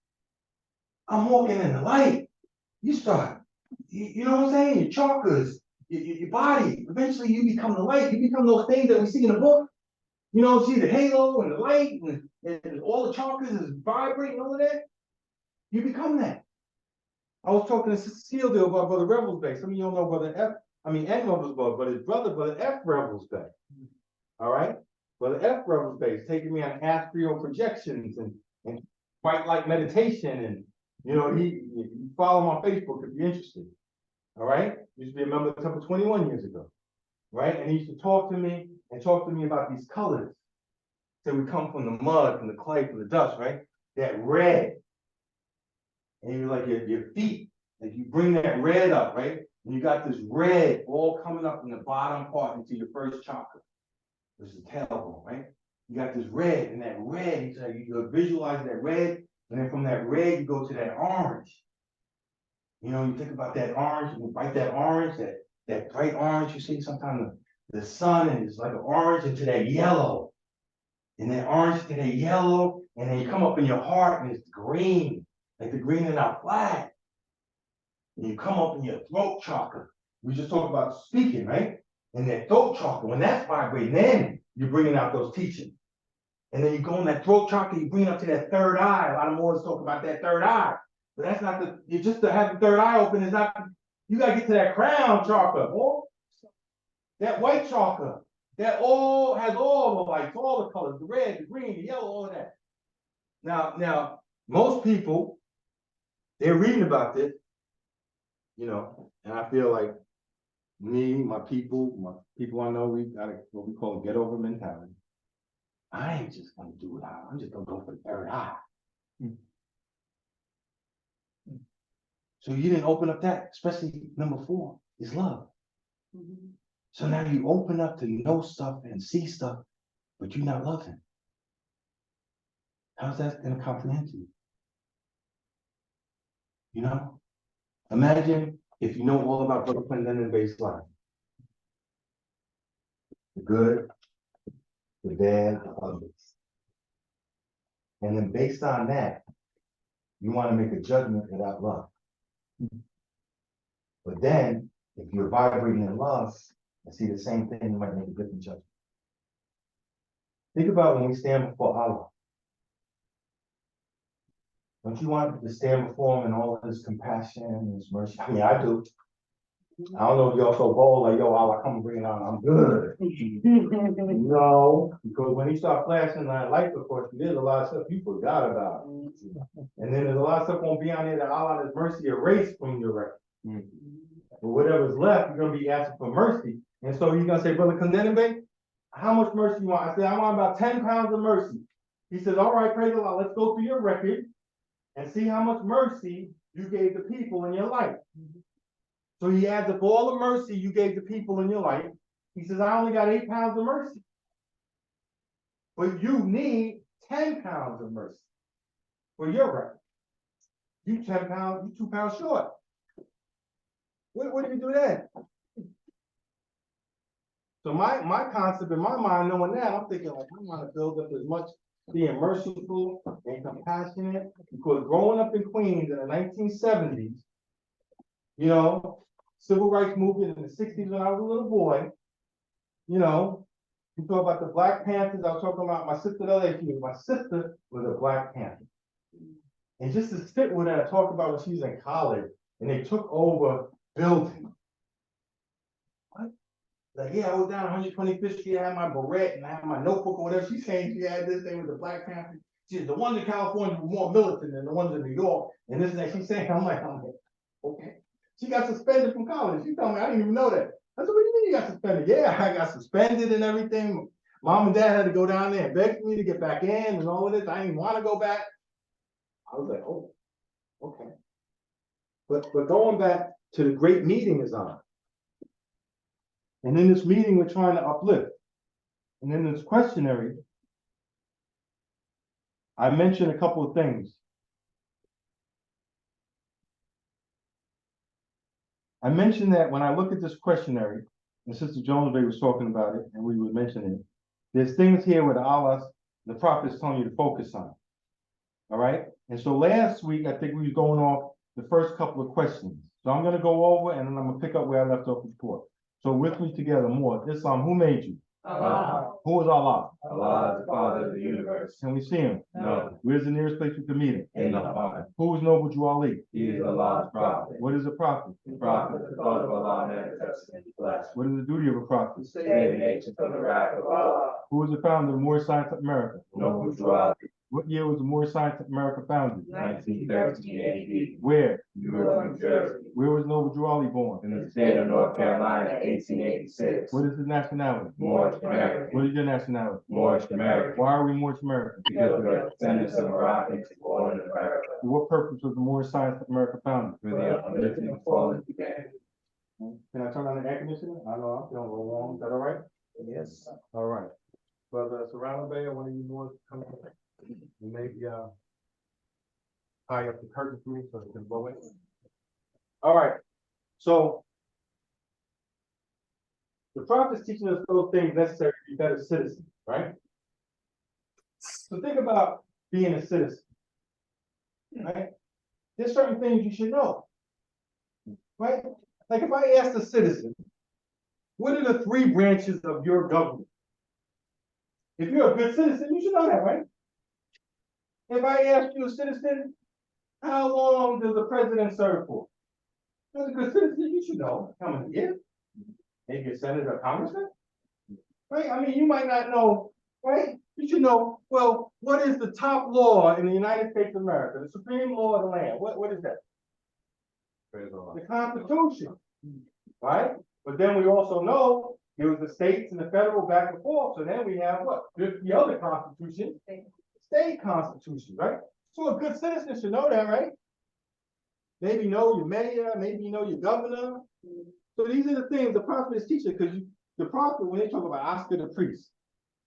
I'm walking in the light. You start, you know what I'm saying? Your chakras, your body. Eventually you become the light. You become those things that we see in the book. You know, see the halo and the light and all the chakras is vibrating, all of that. You become that. I was talking to Sister Steele about Brother Rebels Bay. Some of you don't know Brother F. I mean, Ed Rebels Bay, but his brother, Brother F. Rebels Bay. All right? Brother F. Rebels Bay is taking me on astral projections and quite like meditation. And, you know, you follow him on Facebook if you're interested. All right? Used to be a member of the Temple 21 years ago. Right? And he used to talk to me about these colors. So we come from the mud, from the clay, from the dust, right? That red. And you're like your feet, like you bring that red up, right? And you got this red all coming up in the bottom part into your first chakra, which is the tailbone, right? You got this red, and that red, so you visualize that red, and then from that red, you go to that orange. You know, you think about that orange, you bite that orange, that bright orange, you see sometimes the sun is like an orange into that yellow. And that orange to that yellow, and then you come up in your heart and it's green. Like the green in our flag. And you come up in your throat chakra. We just talked about speaking, right? And that throat chakra, when that's vibrating, then you're bringing out those teachings. And then you go in that throat chakra, you bring it up to that third eye. A lot of Moors talk about that third eye. But that's not you just to have the third eye open is not, you got to get to that crown chakra, boy. That white chakra, that all has all the lights, all the colors, the red, the green, the yellow, all of that. Now, most people, they're reading about this, you know, and I feel like my people I know, we got what we call a get over mentality. I ain't just gonna do it. I'm just gonna go for the third eye. So you didn't open up that, especially number 4 is love. So now you open up to know stuff and see stuff, but you're not loving. How's that gonna comprehend you? You know? Imagine if you know all about Brother Clinton based life. The good, the bad, the ugly. And then based on that, you want to make a judgment without love. But then, if you're vibrating in love and see the same thing, you might make a different judgment. Think about when we stand before Allah. Don't you want to stand before him in all of his compassion and his mercy? I mean, I do. I don't know if y'all so bold, like, yo, Allah, come and bring it on, I'm good. No, because when he start flashing that light, of course, there's a lot of stuff you forgot about. And then there's a lot of stuff won't be on there that Allah has mercy erased from your record. But whatever's left, you're going to be asking for mercy. And so he's going to say, Brother Condemnate, how much mercy you want? I said, I want about 10 pounds of mercy. He says, all right, praise Allah, let's go through your record and see how much mercy you gave the people in your life. So he adds up all the mercy you gave the people in your life. He says, I only got 8 pounds of mercy. But you need 10 pounds of mercy for your record. You 10 pounds, you 2 pounds short. What do you do then? So my concept in my mind, knowing that, I'm thinking like, I want to build up as much being merciful and compassionate, because growing up in Queens in the 1970s, you know, civil rights movement in the 60s when I was a little boy, you know, you talk about the Black Panthers, I was talking about my sister the other day, my sister was a Black Panther. And just to sit with her and talk about when she was in college and they took over buildings. What? Like, yeah, I was down 125th Street, I had my beret and I had my notebook or whatever. She's saying she had this thing with the Black Panther. She said, the ones in California were more militant than the ones in New York. And this and that. She's saying, I'm like, okay. She got suspended from college. She told me, I didn't even know that. I said, what do you mean you got suspended? Yeah, I got suspended and everything. Mom and dad had to go down there and beg for me to get back in and all of this. I didn't want to go back. I was like, oh, okay. But going back to the great meeting is on. And in this meeting, we're trying to uplift. And in this questionnaire, I mentioned a couple of things. I mentioned that when I look at this questionnaire, and Sister Jonesbay was talking about it, and we were mentioning it, there's things here where the Allah's, the prophet is telling you to focus on. All right? And so last week, I think we were going off the first couple of questions. So I'm going to go over, and then I'm going to pick up where I left off before. So with me together more. Islam, who made you? Allah. Who is Allah? Allah is the Father of the universe. Can we see him? No. Where's the nearest place we can meet him? In the heart. Who is Noble Jew Ali? He is Allah's prophet. What is a prophet? The prophet, the thought of Allah manifested in the flesh. What is the duty of a prophet? To save the nation from the wrath of Allah. Who was the founder of Moorish Science of America? Noble Jew Ali. What year was the Moorish Science of America founded? 1913 AD. Where? Newark, New Jersey. Where was Noble Jew Ali born? In the state of North Carolina, 1886. What is his nationality? Moorish American. What is your nationality? Moorish American. Why are we Moorish American? Because we are descendants of Moroccans born in America. For what purpose was the Moorish Science of America founded? For the uplifting of fallen humanity. Can I turn on the air conditioner? I know I'm feeling a little warm. Is that all right? Yes. All right. Brother Serrano Bay, or one of you boys come up. You maybe tie up the curtain for me so it can blow in. All right. So the prophet's teaching us those things necessary to be better citizens, right? So think about being a citizen, right? There's certain things you should know, right? Like if I asked a citizen, what are the 3 branches of your government? If you're a good citizen, you should know that, right? If I ask you, a citizen, how long does the president serve for? As a good citizen, you should know how many years. Maybe a senator or congressman, right? I mean, you might not know, right? You should know, well, what is the top law in the United States of America, the supreme law of the land? What is that? Praise Allah. The Constitution, right? But then we also know there was the states and the federal back and forth. So then we have what? 50 other constitutions, state constitutions, right? So a good citizen should know that, right? Maybe know your mayor, maybe you know your governor. So these are the things the prophet is teaching, because the prophet, when they talk about Oscar the priest,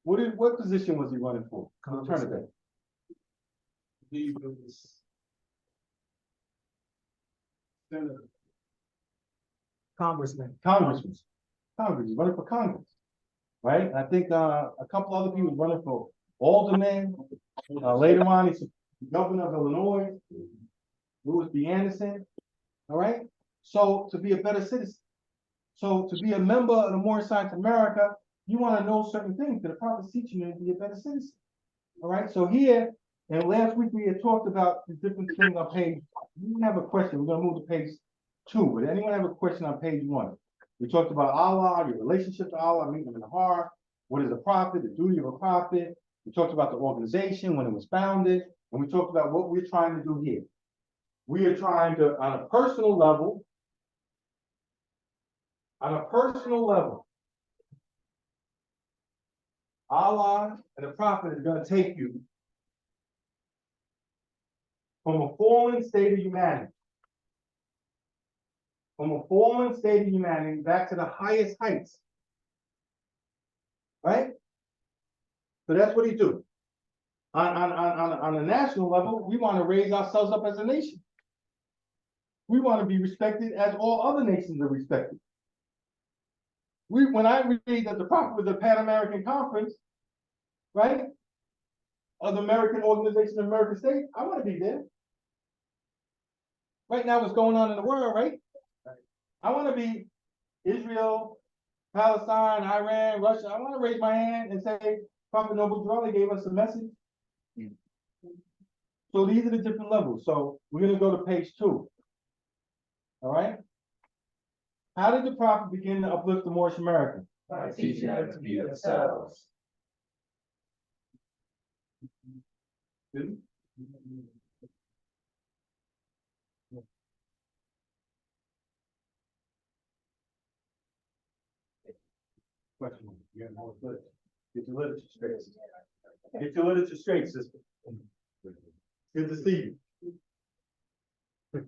what position was he running for? Turn it back. He was senator. Congressman. Congressman. Congress, he's running for Congress, right? I think a couple other people running for alderman. Later on, he's the governor of Illinois, Louis B. Anderson. All right. So to be a better citizen, so to be a member of the Moorish Science of America, you want to know certain things that the prophet's teaching you to be a better citizen. All right. So here, and last week we had talked about the different things on page. We have a question. We're gonna move to page 2. Would anyone have a question on page 1? We talked about Allah, your relationship to Allah, meeting him in the heart. What is a prophet? The duty of a prophet. We talked about the organization when it was founded, and we talked about what we're trying to do here. We are trying to, on a personal level, Allah and the prophet is going to take you from a fallen state of humanity from a fallen state of humanity back to the highest heights. Right? So that's what he do. On a national level, we want to raise ourselves up as a nation. We want to be respected as all other nations are respected. When I read that the prophet was a Pan American Conference, right? Of the American Organization of American States, I want to be there. Right now, what's going on in the world, right? I want to be Israel, Palestine, Iran, Russia. I want to raise my hand and say, Prophet Noble Dwelly gave us a message. So these are the different levels. So we're going to go to page 2. All right. How did the prophet begin to uplift the Moorish Americans? By teaching them to be themselves. Question. You got more literature. Get your literature straight. Get your literature straight, sister. Good to see you.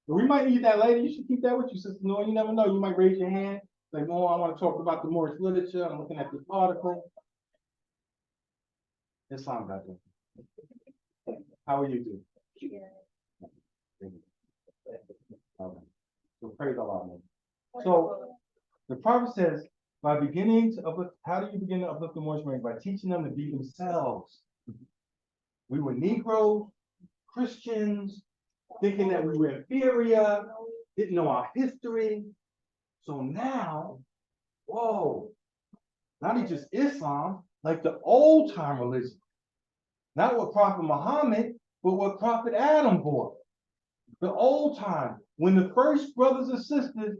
We might need that later. You should keep that with you, sister. No, you never know. You might raise your hand. Like, no, I want to talk about the Moorish literature. I'm looking at this article. Islam got there. How are you doing? Okay. So praise Allah, man. So the prophet says, by beginning to uplift, how do you begin to uplift the Moorish Americans? By teaching them to be themselves. We were Negroes, Christians, thinking that we were inferior, didn't know our history. So now, whoa, not just Islam, like the old time religion. Not what Prophet Muhammad, but what Prophet Adam brought. The old time, when the first brothers and sisters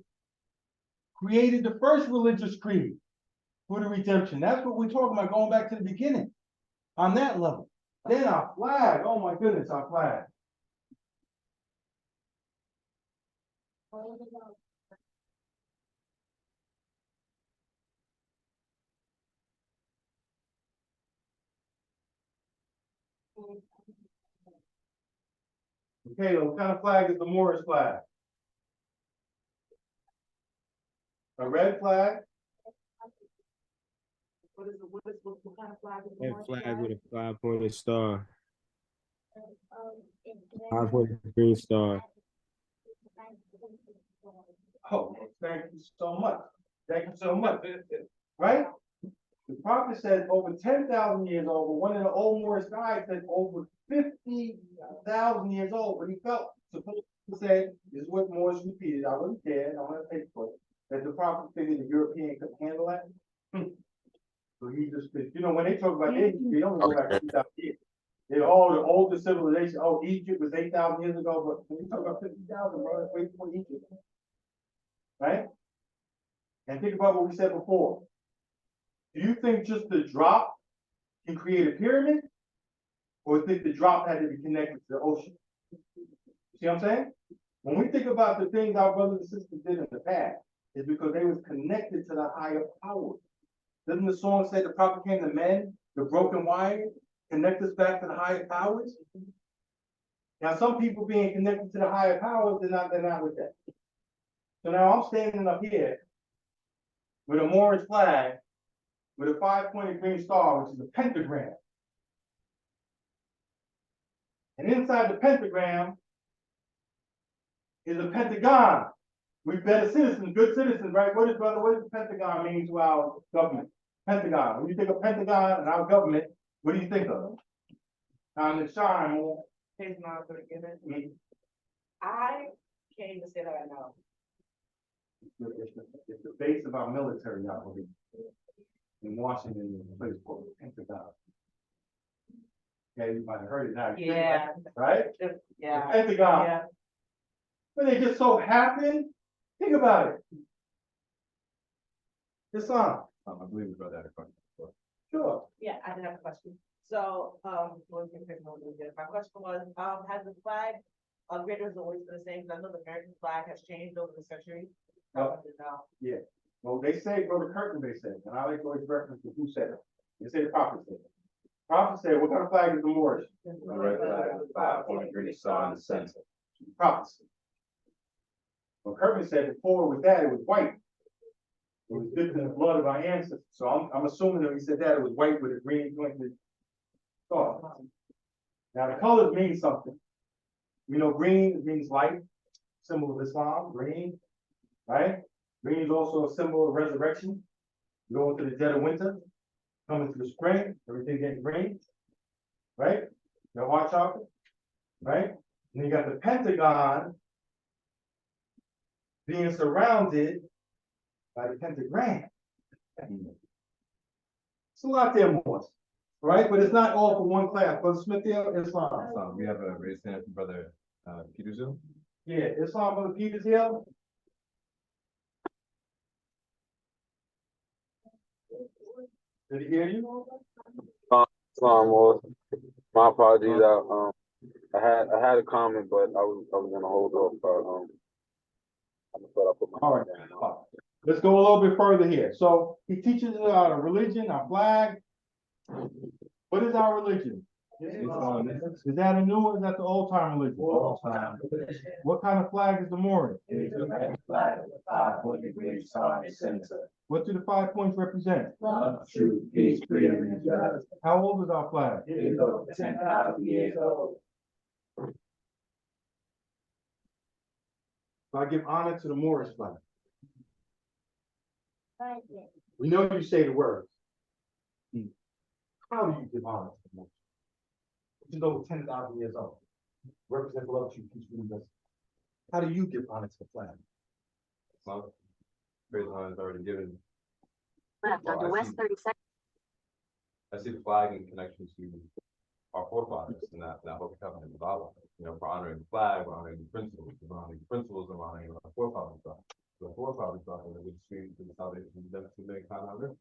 created the first religious creed for the redemption. That's what we're talking about, going back to the beginning on that level. Then our flag, oh my goodness, our flag. Okay, what kind of flag is the Moorish flag? A red flag? What kind of flag is the Red Moorish flag with a 5-pointed star. 5-pointed green star. Oh, thank you so much. Thank you so much. Right? The prophet said over 10,000 years old, but one of the old Moorish guys said over 50,000 years old, but he felt supposed to say, this is what Moorish repeated. I wasn't there, I want to take for it, that the prophet figured the European could handle that. So he just, you know, when they talk about Egypt, they don't go back to 2,000 years. They all the older civilization, oh, Egypt was 8,000 years ago, but when you talk about 50,000, bro, it's way before Egypt. Right? And think about what we said before. Do you think just the drop can create a pyramid? Or think the drop had to be connected to the ocean? See what I'm saying? When we think about the things our brothers and sisters did in the past, it's because they was connected to the higher power. Doesn't the song say the prophet came to mend the broken wire, connect us back to the higher powers? Now, some people being connected to the higher powers, they're not with that. So now I'm standing up here with a Moorish flag with a 5-pointed green star, which is a pentagram. And inside the pentagram is a pentagon. We're better citizens, good citizens, right? What does the pentagon mean to our government? Pentagon. When you think of Pentagon and our government, what do you think of? On the shine, Page 9 I can't even say that I know. it's the base of our military operation. In Washington, there's a place called the Pentagon. Okay, you might have heard it now. Yeah. Right? Yeah. The Pentagon. Yeah. But it just so happened, think about it. Islam. I believe we brought that a question before. Sure. Yeah, I did have a question. So, my question was, has the flag of Great Britain always been the same? Because I know the American flag has changed over the centuries. No. Yeah. Well, they say, Brother Curtin, they say, and I like to always reference to who said it. They say the prophet said it. Prophet said, what kind of flag is the Moorish? The red flag with 5-pointed green star in the center. Prophecy. But Kirkman said before it was that, it was white. It was dipped in the blood of our ancestors. So I'm assuming that he said that it was white with a green twinkling star. Now the colors mean something. We know green means light, symbol of Islam, green, right? Green is also a symbol of resurrection. You go into the dead of winter, come into the spring, everything getting green, right? No hot chocolate, right? And you got the pentagon being surrounded by the pentagram. It's a lot there, more, right? But it's not all for one class. Brother Smith, Islam. We have a raised hand from brother, Peterson. Yeah, Islam, Brother Peters here. Did he hear you? My apologies. I had a comment, but I was gonna hold off. I thought I put my All right. Let's go a little bit further here. So he teaches us our religion, our flag. What is our religion? Is that a new one? Is that the old time religion? Old time. What kind of flag is the Moorish? What do the 5 points represent? Love, truth, peace, freedom, and justice. How old is our flag? 10,000 years old. So I give honor to the Moorish flag. We know you say the words. How do you give honor to the Moorish? Which is over 10,000 years old. Represent love, truth, peace, freedom, and justice. How do you give honor to the flag? Well, praise God is already given. Left Well, onto I West see- 32nd. I see the flag in connection to our forefathers and that holy covenant with Allah. You know, we're honoring the flag, we're honoring the principles, we're honoring the principles, and we're honoring our forefathers. The forefathers thought that it was stream to the salvation of the to mankind on earth.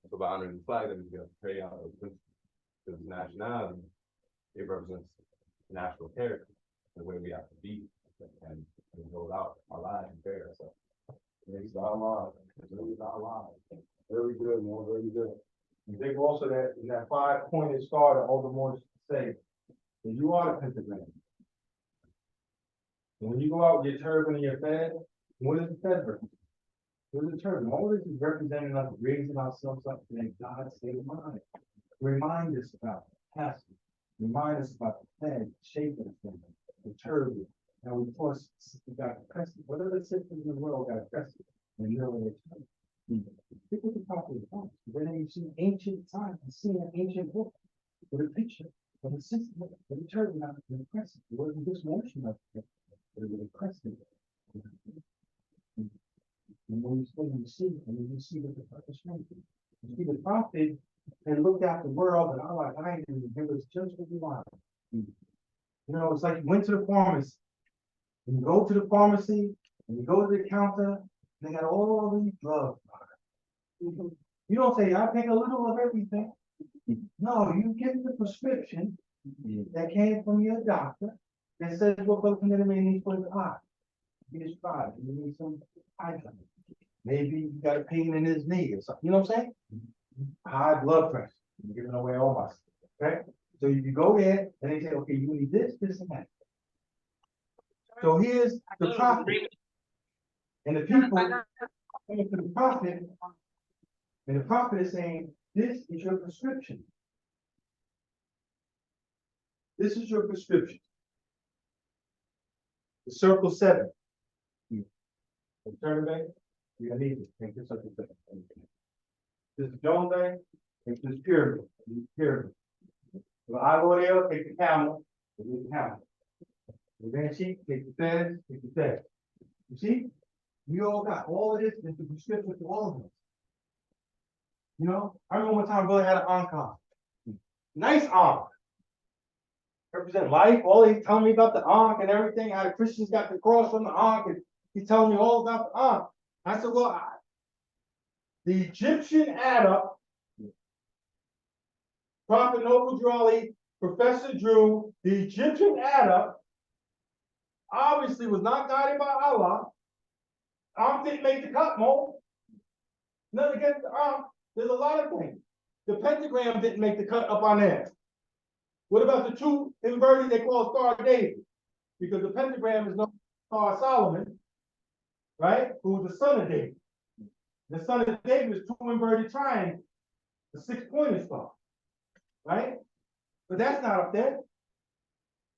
So by honoring the flag, that means we have to carry out those principles. Because nationality, it represents national character, the way we have to be and build out our lives and carry ourselves. It's our lives. It's our lives. Very good, man. Very good. You think also that in that 5-pointed star that all the Moors say that you are the pentagram. And when you go out with your turban and your fez, what is the fez represent? What is the turban? All this is representing us raising ourselves up to make God's state of mind. Remind us about the past. Remind us about the fez, the shape of the thing, the turban. Now, of course, we got the crescent. Whatever systems in the world got a crescent. And you know what it's think what the prophet is about. Then you see ancient times, you see an ancient book with a picture of a system, with a turban on it, with a crescent. It wasn't just motion of it, but it was a crescent. And when you study, you see, and then you see what the prophet showed you. You see the prophet and looked at the world and Allah guided him and give us just what we want. You know, it's like you went to the pharmacy. And you go to the pharmacy and you go to the counter, and they got all these drugs. You don't say, I take a little of everything. No, you get the prescription that came from your doctor that says what goes in the needs for his eye. He is tried. You need some eye drops. Maybe you got a pain in his knee or something. You know what I'm saying? High blood pressure. I'm giving away all my stuff. Okay? So you go there and they say, okay, you need this, this, and that. So here's the prophet. And the people coming to the prophet, and the prophet is saying, this is your prescription. This is your prescription. The circle 7. Turn it back. You're gonna need it. Take this circle 7. This is Jones Day. Take this pyramid. Pyramid. So I go there, take the camel. Take the camel. The van sheet, take the fez, take the fez. You see? We all got all of this is the prescription to all of us. You know, I remember one time brother had an ankh. Nice ankh. Represent life. All he telling me about the ankh and everything, how the Christians got the cross from the ankh, and he's telling me all about the ankh. I said, well, the Egyptian Adam, Prophet Noble Drawley, Professor Drew, the Egyptian Adam obviously was not guided by Allah. Didn't make the cut, Mo. Nothing against the there's a lot of things. The pentagram didn't make the cut up on there. What about the two inverted they call Star of David? Because the pentagram is no Star of Solomon. right? Who's the son of David. The son of David is two inverted triangles, the 6-pointed star, right? But that's not up there.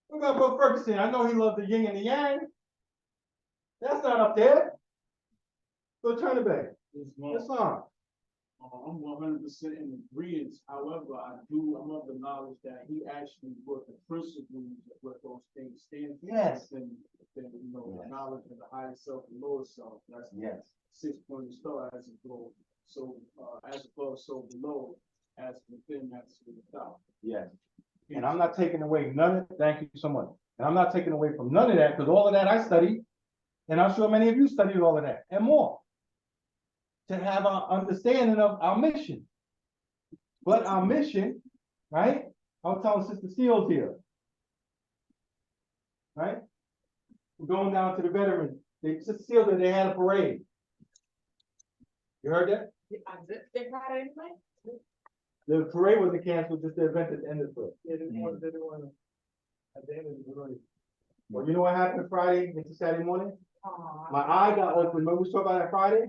What about Brother Ferguson? I know he loves the yin and the yang. That's not up there. So turn it back. It's on. I'm 100% in agreement. However, I'm of the knowledge that he actually brought the principles of what those things stand for. Yes. And then, the knowledge of the higher self and lower self. That's Yes. 6-pointed star as above. So, as above, so below, as within, that's without. Yes. And I'm not taking away none of, thank you so much. And I'm not taking away from none of that, because all of that I studied, and I'm sure many of you studied all of that and more, to have our understanding of our mission. But our mission, right? I was telling Sister Seals here, right? We're going down to the veterans. Sister Seals, they had a parade. You heard that? They had it anyway? The parade wasn't canceled, just the event at the end of the parade. They didn't want at the end of the parade. Well, you know what happened Friday into Saturday morning? Aw. My eye got open. Remember we talked about that Friday?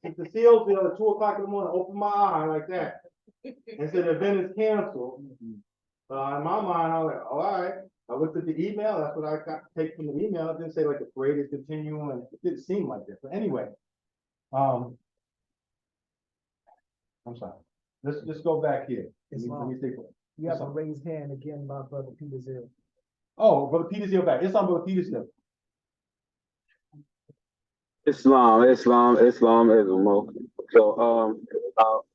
Sister Seals, at 2 o'clock in the morning, opened my eye like that. And said the event is canceled. In my mind, I was like, all right. I looked at the email. That's what I got to take from the email. It didn't say like the parade is continuing. And it didn't seem like that. But anyway, I'm sorry. Let's just go back here. Let me take it. You have a raised hand again by Brother Peter Zill. Oh, Brother Peter's here back. It's on Brother Peter's here. Islam. So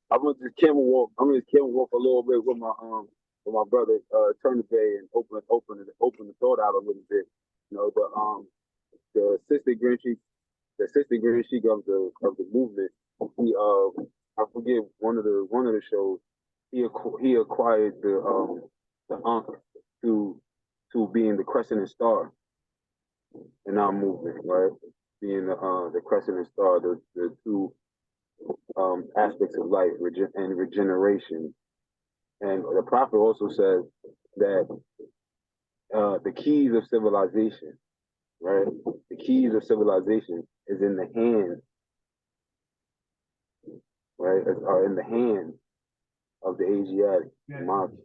I'm gonna just camel walk a little bit with my brother, turn the bay and open the thought out a little bit. The assistant grand chief of the movement, I forget one of the shows, he acquired the Ankh to being the crescent and star in our movement, right? Being the crescent and star, the two aspects of life and regeneration. And the prophet also says that the keys of civilization, right? The keys of civilization is in the hand, right? Are in the hand of the Asiatic monarchy.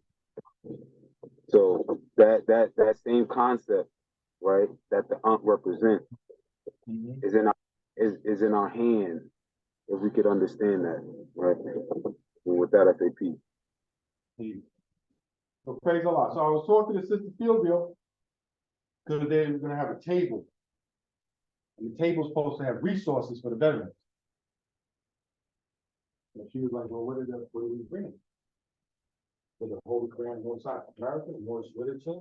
So that same concept, right, that the Ankh represents is in our hand, if we could understand that, right? And with that, I say peace. So praise the Lord. So I was talking to Sister Fieldville because they were going to have a table. And the table's supposed to have resources for the veterans. And she was like, well, what are we bringing? For the Holy Quran, North South America, North literature,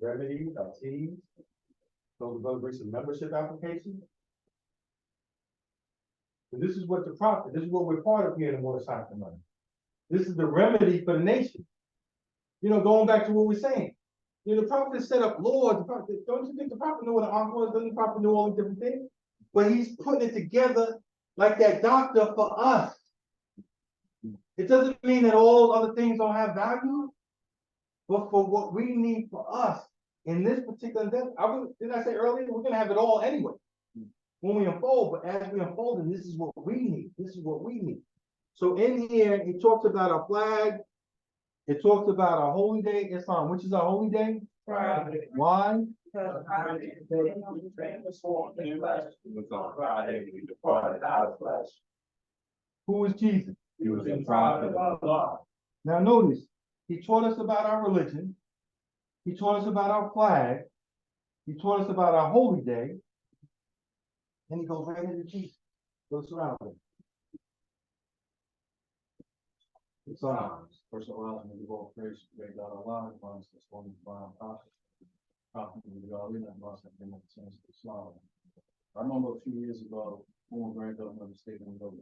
remedies, teas. So we're going to bring some membership applications. And this is what this is what we're part of here in the North South America. This is the remedy for the nation. Going back to what we're saying. The prophet set up laws. Don't you think the prophet knew what an Ankh was? Doesn't the prophet know all the different things? But he's putting it together like that doctor for us. It doesn't mean that all those other things don't have value, but for what we need for us in this particular day, didn't I say earlier, we're gonna have it all anyway when we unfold, but as we unfold, and this is what we need. This is what we need. So in here, he talks about our flag. It talks about our holy day, Islam, which is our holy day? Friday. Why? Because Friday is the day on the train was formed in flesh. It was on Friday we departed out of flesh. Who is Jesus? He was the prophet of Allah. Now notice, he taught us about our religion. He taught us about our flag. He taught us about our holy day. And he goes right into Jesus. Goes around him. It's on. First of all, I'm going to give all praise to great God Allah, who finds this one divine prophet. Prophet of the God, and must have been the chance to Islam. I remember a few years ago, former grand governor of the state of New York,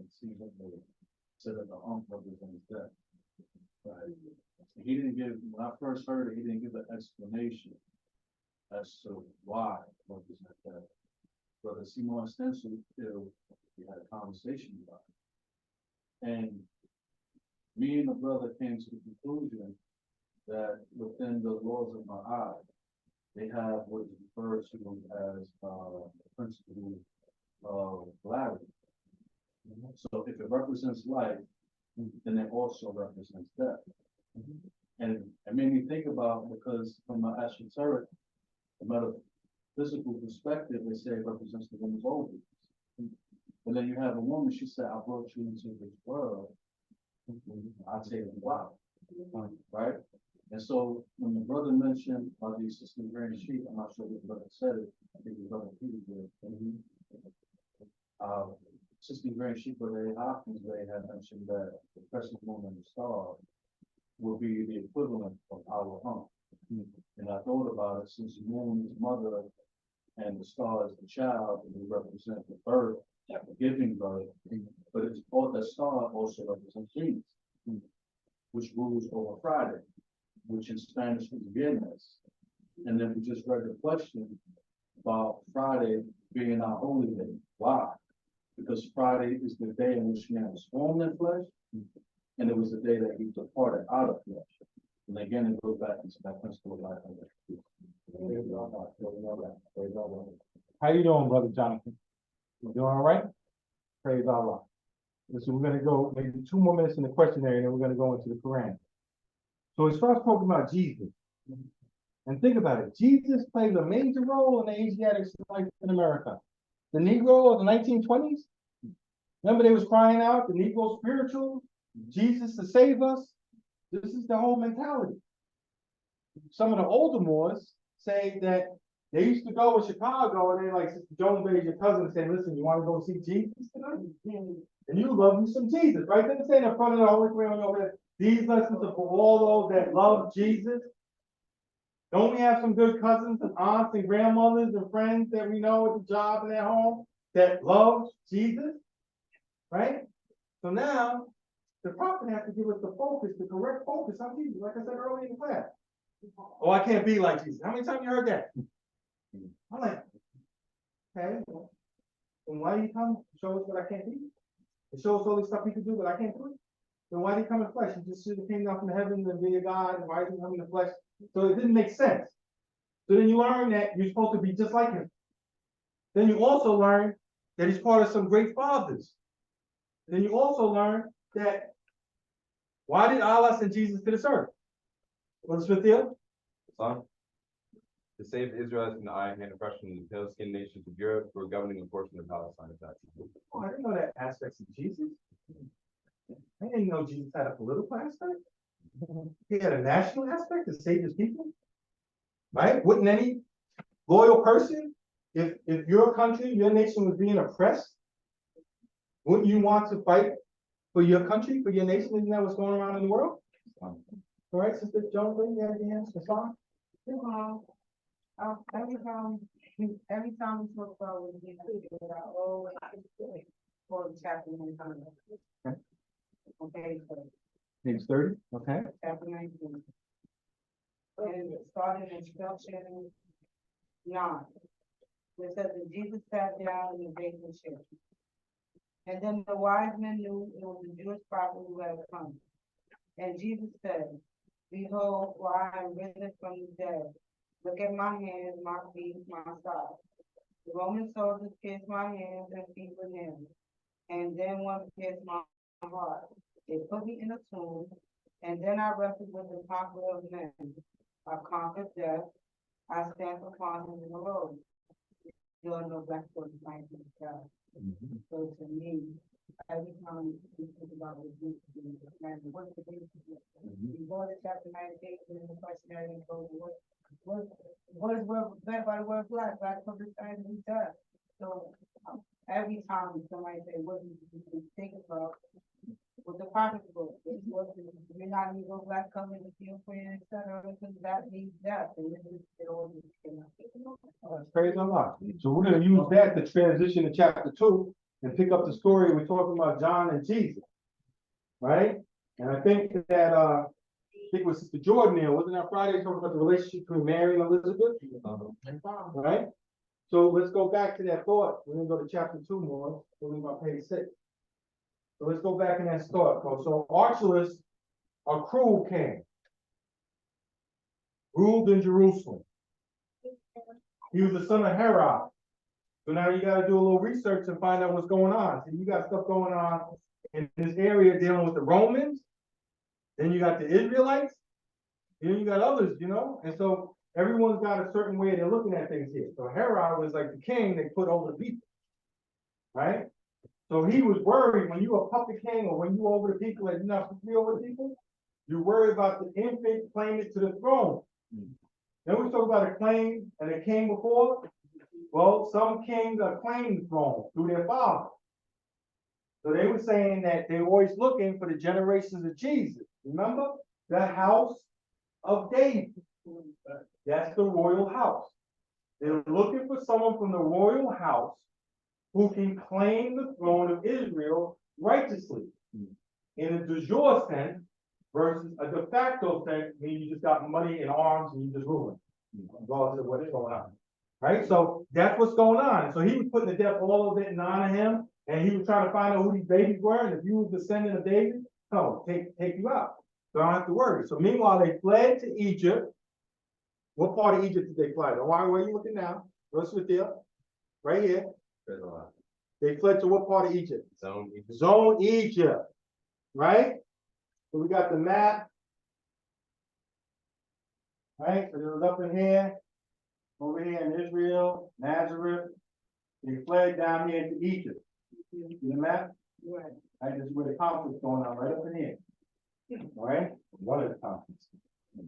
said that the Ankh represents death. Right? He didn't give, when I first heard it, he didn't give an explanation as to why it represents death. Brother Simon Stencil, we had a conversation about it. And me and the brother came to the conclusion that within the laws of Ma'ad, they have what is referred to as the principle polarity. So if it represents life, then it also represents death. And it made me think about, because from an esoteric, a metaphysical perspective, they say it represents the woman's ovaries. But then you have a woman, she said, I brought you into this world. I take it, wow. Right? And so when the brother mentioned about the assistant grand sheep, I'm not sure which brother said it, I think the brother Peter did. Assistant grand sheep, brother Hopkins, they had mentioned that the crescent moon and the star will be the equivalent of our hump. And I thought about it, since the moon is mother and the star is the child, and we represent the birth, giving birth, but it's all the star also represents Jesus, which rules over Friday, which in Spanish is viernes. And then we just read the question about Friday being our holy day. Why? Because Friday is the day in which man was formed in flesh, and it was the day that he departed out of flesh. And again, it goes back into that principle of life. How you doing, Brother Jonathan? You doing all right? Praise Allah. So we're gonna go maybe 2 more minutes in the questionnaire, and then we're gonna go into the Quran. So it starts talking about Jesus. And think about it. Jesus plays a major role in the Asiatic life in America. The Negro of the 1920s, remember they was crying out, the Negro spiritual, Jesus to save us. This is the whole mentality. Some of the older Moors say that they used to go in Chicago and they like, Sister Joan Bay's your cousin, and say, listen, you want to go see Jesus tonight? And you love you some Jesus, right? Then say in front of the Holy Quran over there, these lessons are for all those that love Jesus. Don't we have some good cousins and aunts and grandmothers and friends that we know at the job and at home that love Jesus? Right? So now the prophet has to give us the focus, the correct focus on Jesus, like I said earlier in class. Oh, I can't be like Jesus. How many times you heard that? I'm like, okay, then why do you come to show us what I can't be? To show us all this stuff he can do, but I can't do it? Then why did he come in flesh? He just should have came down from the heavens and be a God, and why did he come in the flesh? So it didn't make sense. So then you learn that you're supposed to be just like him. Then you also learn that he's part of some great fathers. Then you also learn that why did Allah send Jesus to this earth? Brother Smithfield? Son, to save the Israelites from the iron hand oppression of the pale-skinned nations of Europe who were governing a portion of Palestine at that time. Oh, I didn't know that aspects of Jesus. I didn't know Jesus had a political aspect. He had a national aspect to save his people. Right? Wouldn't any loyal person, if your country, your nation was being oppressed, wouldn't you want to fight for your country, for your nation? Isn't that what's going around in the world? All right, Sister Jones, you have your hands, Hassan? Every time we talk about what we do, I always for the chapter 19. Okay, so Page 30, okay. chapter 19. And starting instruction 9. It says that Jesus sat down in the vacant chair. And then the wise men knew it was the Jewish prophet who had come. And Jesus said, behold, for I am risen from the dead. Look at my hands, my feet, my side. The Roman soldiers pierced my hands and feet with nails. And then one pierced my heart. They put me in a tomb. And then I wrestled with the conqueror of men. I conquered death. I stamped upon him in the road. There are no black folks fighting God. So to me, every time we think about what Jesus did, and what's the basis of it? You go to chapter 19, and the questionnaire and go, what is meant by the word black? Black folks fighting God. So every time somebody say, what do you think about? With the prophet book, you're not even go black coming to feel free, etc. Because that means death. Praise Allah. So we're going to use that to transition to chapter 2 and pick up the story. We're talking about John and Jesus, right? And I think that I think it was Sister Jordan there, wasn't that Friday, talking about the relationship between Mary and Elizabeth, right? So let's go back to that thought. We're going to go to chapter 2 more. We're on page 6. So let's go back in that thought. So Archelaus, a cruel king, ruled in Jerusalem. He was the son of Herod, So now you gotta do a little research and find out what's going on. So you got stuff going on in this area dealing with the Romans, then you got the Israelites, then you got others, and so everyone's got a certain way they're looking at things here. So Herod was like the king they put over the people, right? So he was worried when you a puppet king or when you over the people and you're not supposed to be over the people, you worry about the infant claiming to the throne. Then we talk about a claim and a king before. Well, some kings are claiming the throne through their father. So they were saying that they were always looking for the generations of Jesus. Remember? The house of David. That's the royal house. They're looking for someone from the royal house who can claim the throne of Israel righteously. In a de jure sense versus a de facto sense, meaning you just got money and arms and you just ruling. Regardless of what's going on. Right? So that's what's going on. So he was putting to death all of it in honor of him, and he was trying to find out who these babies were, and if you was descendant of David, no, take you out. So I don't have to worry. So meanwhile, they fled to Egypt. What part of Egypt did they fly? Why where are you looking now? What's with there? Right here. They fled to what part of Egypt? Zone Egypt. Right? So we got the map. Right? So it was up in here. Over here in Israel, Nazareth, they fled down here to Egypt. See the map? Right. This is where the conflict's going on, right up in here. All right? One of the conflicts.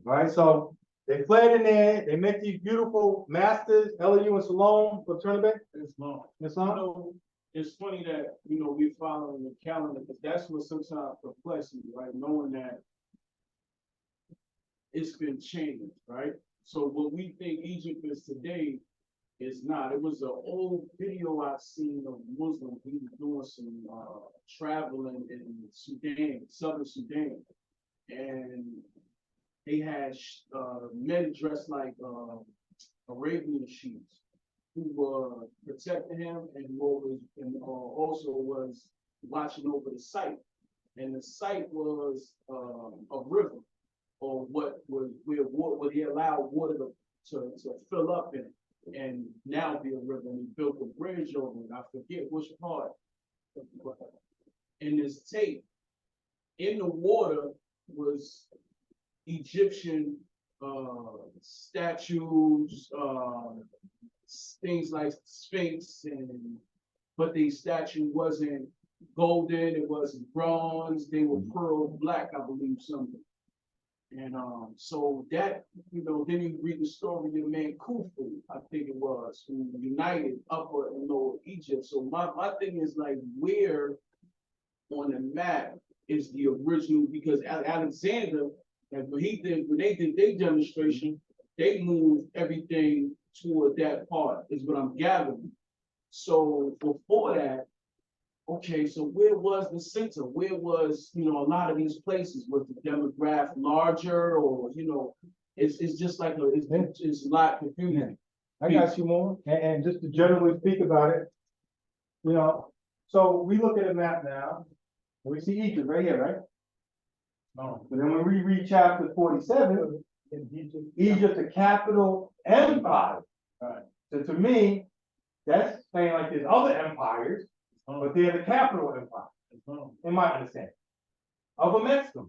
All right, so they fled in there, they met these beautiful masters, Elihu and Salome, for turn it back. Islam. Islam? So it's funny that, we're following the calendar, because that's what sometimes perplexes me, right? Knowing that it's been changed, right? So what we think Egypt is today is not. It was an old video I seen of Muslim. He was doing some traveling in Sudan, southern Sudan, and they had men dressed like Arabian chiefs who were protecting him and also was watching over the site. And the site was a river, or what was where he allowed water to fill up in it and now be a river, and he built a bridge over it. I forget which part. In this tape, in the water was Egyptian statues, things like Sphinx, but the statue wasn't golden, it wasn't bronze, they were pearl black, I believe, something. And so that, then you read the story of the man Khufu, I think it was, who united Upper and Lower Egypt. So my thing is like, where on the map is the original? Because Alexander, when they did their demonstration, they moved everything toward that part, is what I'm gathering. So before that, okay, so where was the center? Where was, a lot of these places? Was the demographic larger, or, it's just like, it's a lot confusing. I got you more. And just to generally speak about it, so we look at a map now, and we see Egypt right here, right? No. But then when we read chapter 47, Egypt, the capital empire. Right. So to me, that's saying like there's other empires, but they're the capital empire, in my understanding, of a Mexico.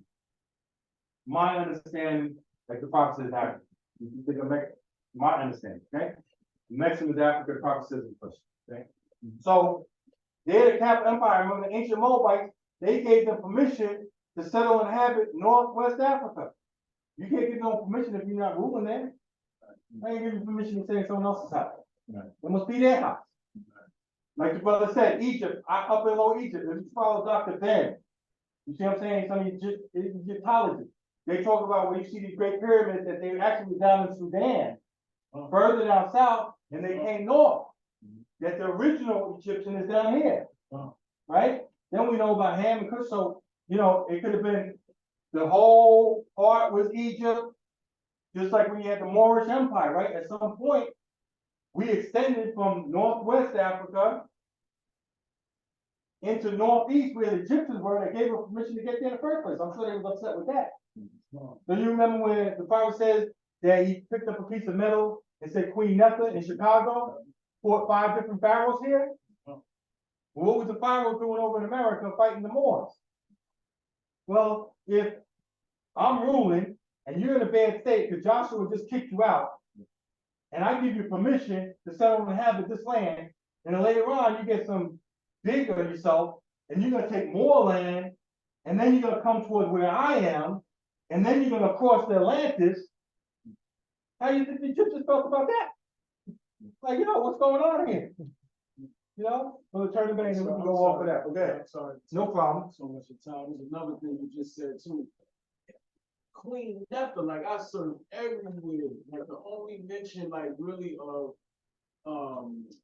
My understanding, like the prophet says, Africa. You think of Mexico, my understanding, okay? Mexico is Africa, the prophet says in person, okay? So they're the capital empire. Remember the ancient Moabites, they gave them permission to settle and inhabit Northwest Africa. You can't get no permission if you're not ruling there. I ain't give you permission to stay in someone else's house. Right. It must be their house. Like the brother said, Egypt, up in Lower Egypt, if you follow Dr. Ben, you see what I'm saying? Some Egyptologists, they talk about where you see these great pyramids that they actually down in Sudan, further down south, and they came north. That the original Egyptian is down here, right? Then we know about Ham and Cush, so, it could have been the whole part was Egypt, just like when you had the Moorish Empire, right? At some point, we extended from Northwest Africa into Northeast, where the Egyptians were, and they gave us permission to get there in the first place. I'm sure they was upset with that. So you remember when the Bible says that he picked up a piece of metal and said Queen Nefer in Chicago? fought 5 different pharaohs here? What was the pharaoh doing over in America fighting the Moors? Well, if I'm ruling and you're in a bad state because Joshua just kicked you out, and I give you permission to settle and inhabit this land, and then later on you get some big of yourself, and you're gonna take more land, and then you're gonna come towards where I am, and then you're gonna cross the Atlantis. How do you think the Egyptians felt about that? Like, what's going on here? We'll turn it back and we can go off of that, okay? Sorry. No problem. So much of time. There's another thing you just said too. Queen Nefer, like I served everywhere. Like the only mention, like really of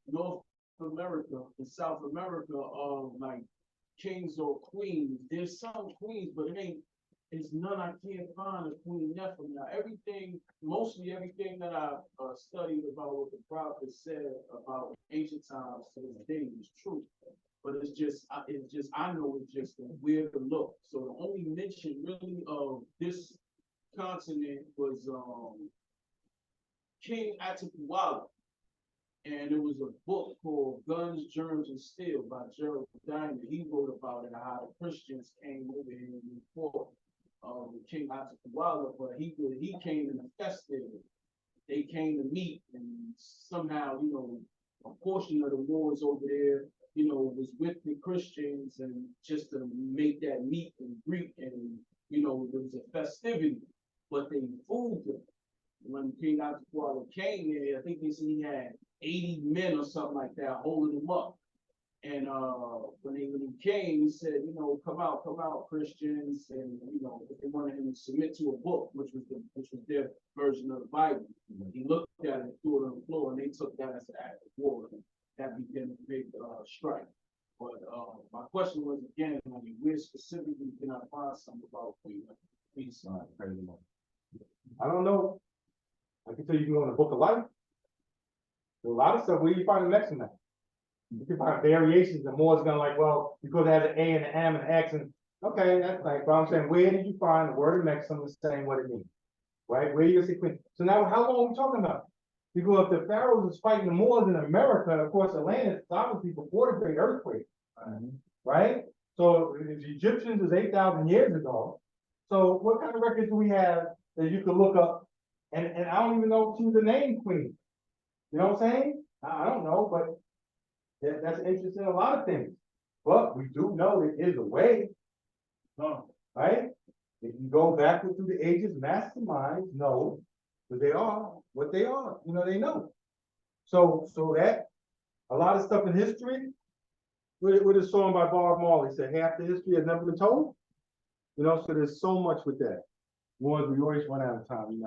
North America and South America of like kings or queens. There's some queens, but it's none I can't find a Queen Nefer. Now mostly everything that I studied about what the prophet said about ancient times to this day is true. But it's just I know it's just a weird look. So the only mention really of this continent was King Atapuala. And there was a book called Guns, Germs, and Steel by Gerald Diamond. He wrote about it, how the Christians came over here and fought King Atapuala, but he came and infested it. They came to meet, and somehow, a portion of the Moors over there, was with the Christians, and just to make that meet and greet, and there was a festivity, but they fooled them. When King Atapuala came there, I think they said he had 80 men or something like that holding him up. And when he came, he said, come out, Christians, and they wanted him to submit to a book, which was their version of the Bible. He looked at it and threw it on the floor, and they took that as an act of war. And that became a big strike. But my question was again, where specifically can I find something about Queen Nefer? Peace. I don't know. I can tell you can go in the Book of Life. There's a lot of stuff where you find the next one. You can find variations, and more is gonna like, well, because it has an A and an M and an X, and okay, that's nice. But I'm saying, where did you find the word of Mexican saying what it means? Right? Where you see Queen? So now, how long are we talking about? Because if the pharaohs was fighting the Moors in America, of course, Atlantis, obviously before the great earthquake, right? So the Egyptians is 8,000 years ago. So what kind of records do we have that you could look up? And I don't even know if she was a name queen. You know what I'm saying? I don't know, but that's interesting in a lot of things. But we do know there is a way, right? If you go backward through the ages, masterminds know that they are what they are. They know. So that a lot of stuff in history, with a song by Bob Marley said, half the history has never been told. So there's so much with that. We always run out of time.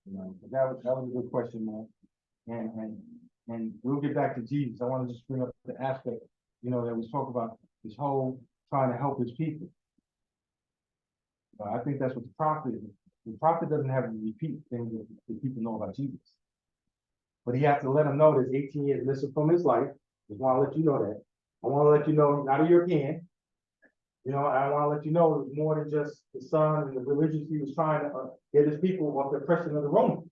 But that was a good question, man. And we'll get back to Jesus. I want to just bring up the aspect, that we spoke about this whole trying to help his people. I think that's what the prophet is. The prophet doesn't have to repeat things that people know about Jesus. But he has to let them know there's 18 years missing from his life. Just want to let you know that. I want to let you know he's not a European. I want to let you know it's more than just the son and the religious. He was trying to get his people off the oppression of the Romans.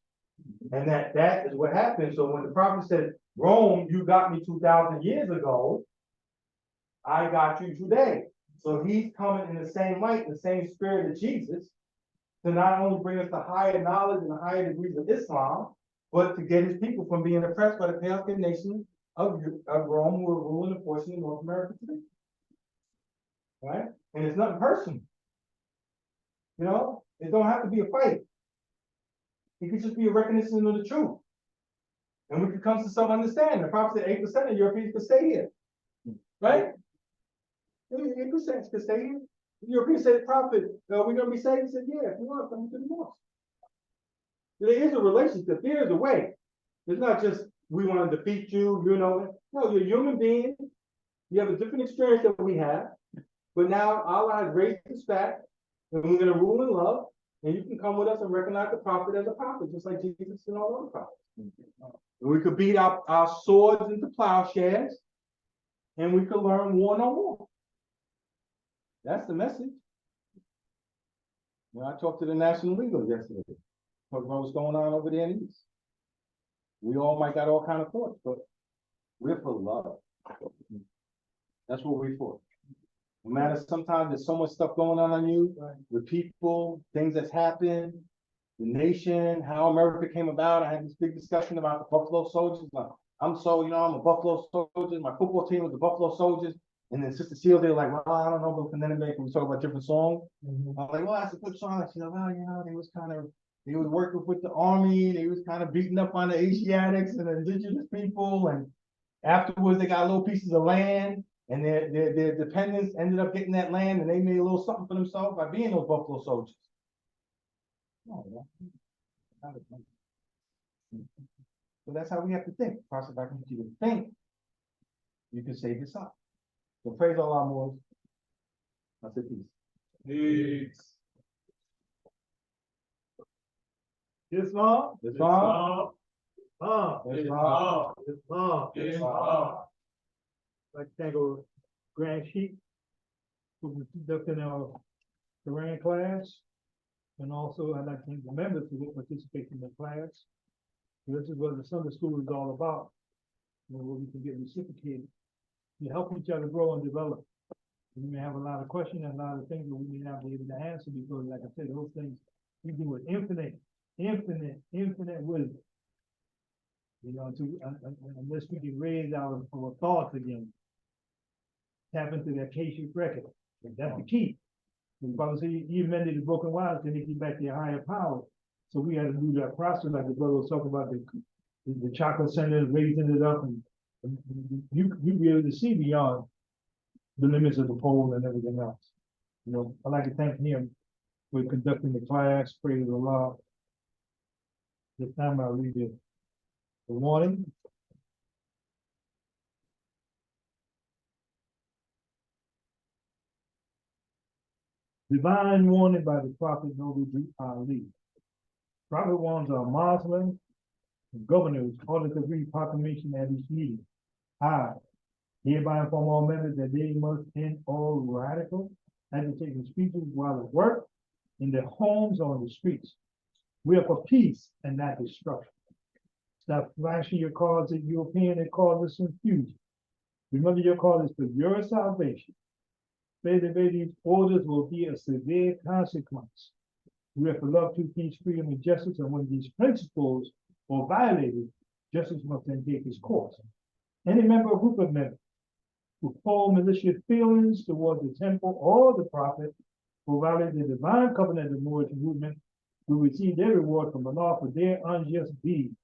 And that is what happened. So when the prophet said, Rome, you got me 2,000 years ago, I got you today. So he's coming in the same light, in the same spirit of Jesus, to not only bring us to higher knowledge and higher degrees of Islam, but to get his people from being oppressed by the pagan nation of Rome, who are ruling and forcing North America today. Right? And it's nothing personal. It don't have to be a fight. It could just be a recognition of the truth. And we could come to some understanding. The prophet said 8% of Europeans could stay here. Right? 8% could stay here. The Europeans said, prophet, are we going to be saved? He said, yeah, if you want, come to the mosque. There is a relationship. There is a way. It's not just, we want to defeat you, No, you're a human being. You have a different experience than we have. But now Allah has raised us back, and we're going to rule in love, and you can come with us and recognize the prophet as a prophet, just like Jesus and all other prophets. And we could beat our swords into plowshares, and we could learn war no more. That's the message. I talked to the National League yesterday, talking about what's going on over there in the East. We all might got all kind of thoughts, but We're for love. That's what we're for. No matter, sometimes there's so much stuff going on you, with people, things that's happened, the nation, how America came about. I had this big discussion about the Buffalo Soldiers. Like, I'm a Buffalo Soldier. My football team was the Buffalo Soldiers. And then Sister Seal, they were like, well, I don't know about Connecticut. We talk about different songs. I'm like, well, that's a good song. She said, well, they was working with the army. They was kind of beating up on the Asiatics and the indigenous people. And afterwards, they got little pieces of land. And their dependents ended up getting that land, and they made a little something for themselves by being those Buffalo Soldiers. So that's how we have to think. Pastor, if I can get you to think, you can save yourself. So praise Allah, Moors. I said peace. Peace. Islam. Islam. Islam. Islam. Islam. Like to thank our Grand Sheik for conducting our Quran class. And also I'd like to thank the members who participate in the class. This is what the Sunday school is all about. Where we can get reciprocated. We help each other grow and develop. We may have a lot of questions and a lot of things that we may not be able to answer because, like I said, those things we do with infinite wisdom. You know, unless we can raise our thoughts again, tap into that K-shaped record. That's the key. The Bible says, you mended the broken wires to make you back to your higher power. So we got to do that process, like the brother was talking about the chocolate centers, raising it up, and you be able to see beyond the limits of the pole and everything else. You know, I'd like to thank him for conducting the class. Praise Allah. This time I'll read the warning. Divine warning by the Prophet Noble Ali. Prophet warns our Muslims and governors ordered to read proclamation at each meeting. I hereby inform all members that they must end all radical agitating speeches while at work, in their homes or on the streets. We are for peace and not destruction. Stop flashing your cards at European and causes confusion. Remember, your call is for your salvation. Obey these orders will be a severe consequence. We are for love, truth, peace, freedom, and justice, and when these principles are violated, justice must then take its course. Any member or group of members who hold malicious feelings towards the temple or the prophet who violate the divine covenant of the Moorish movement will receive their reward from Allah for their unjust deeds.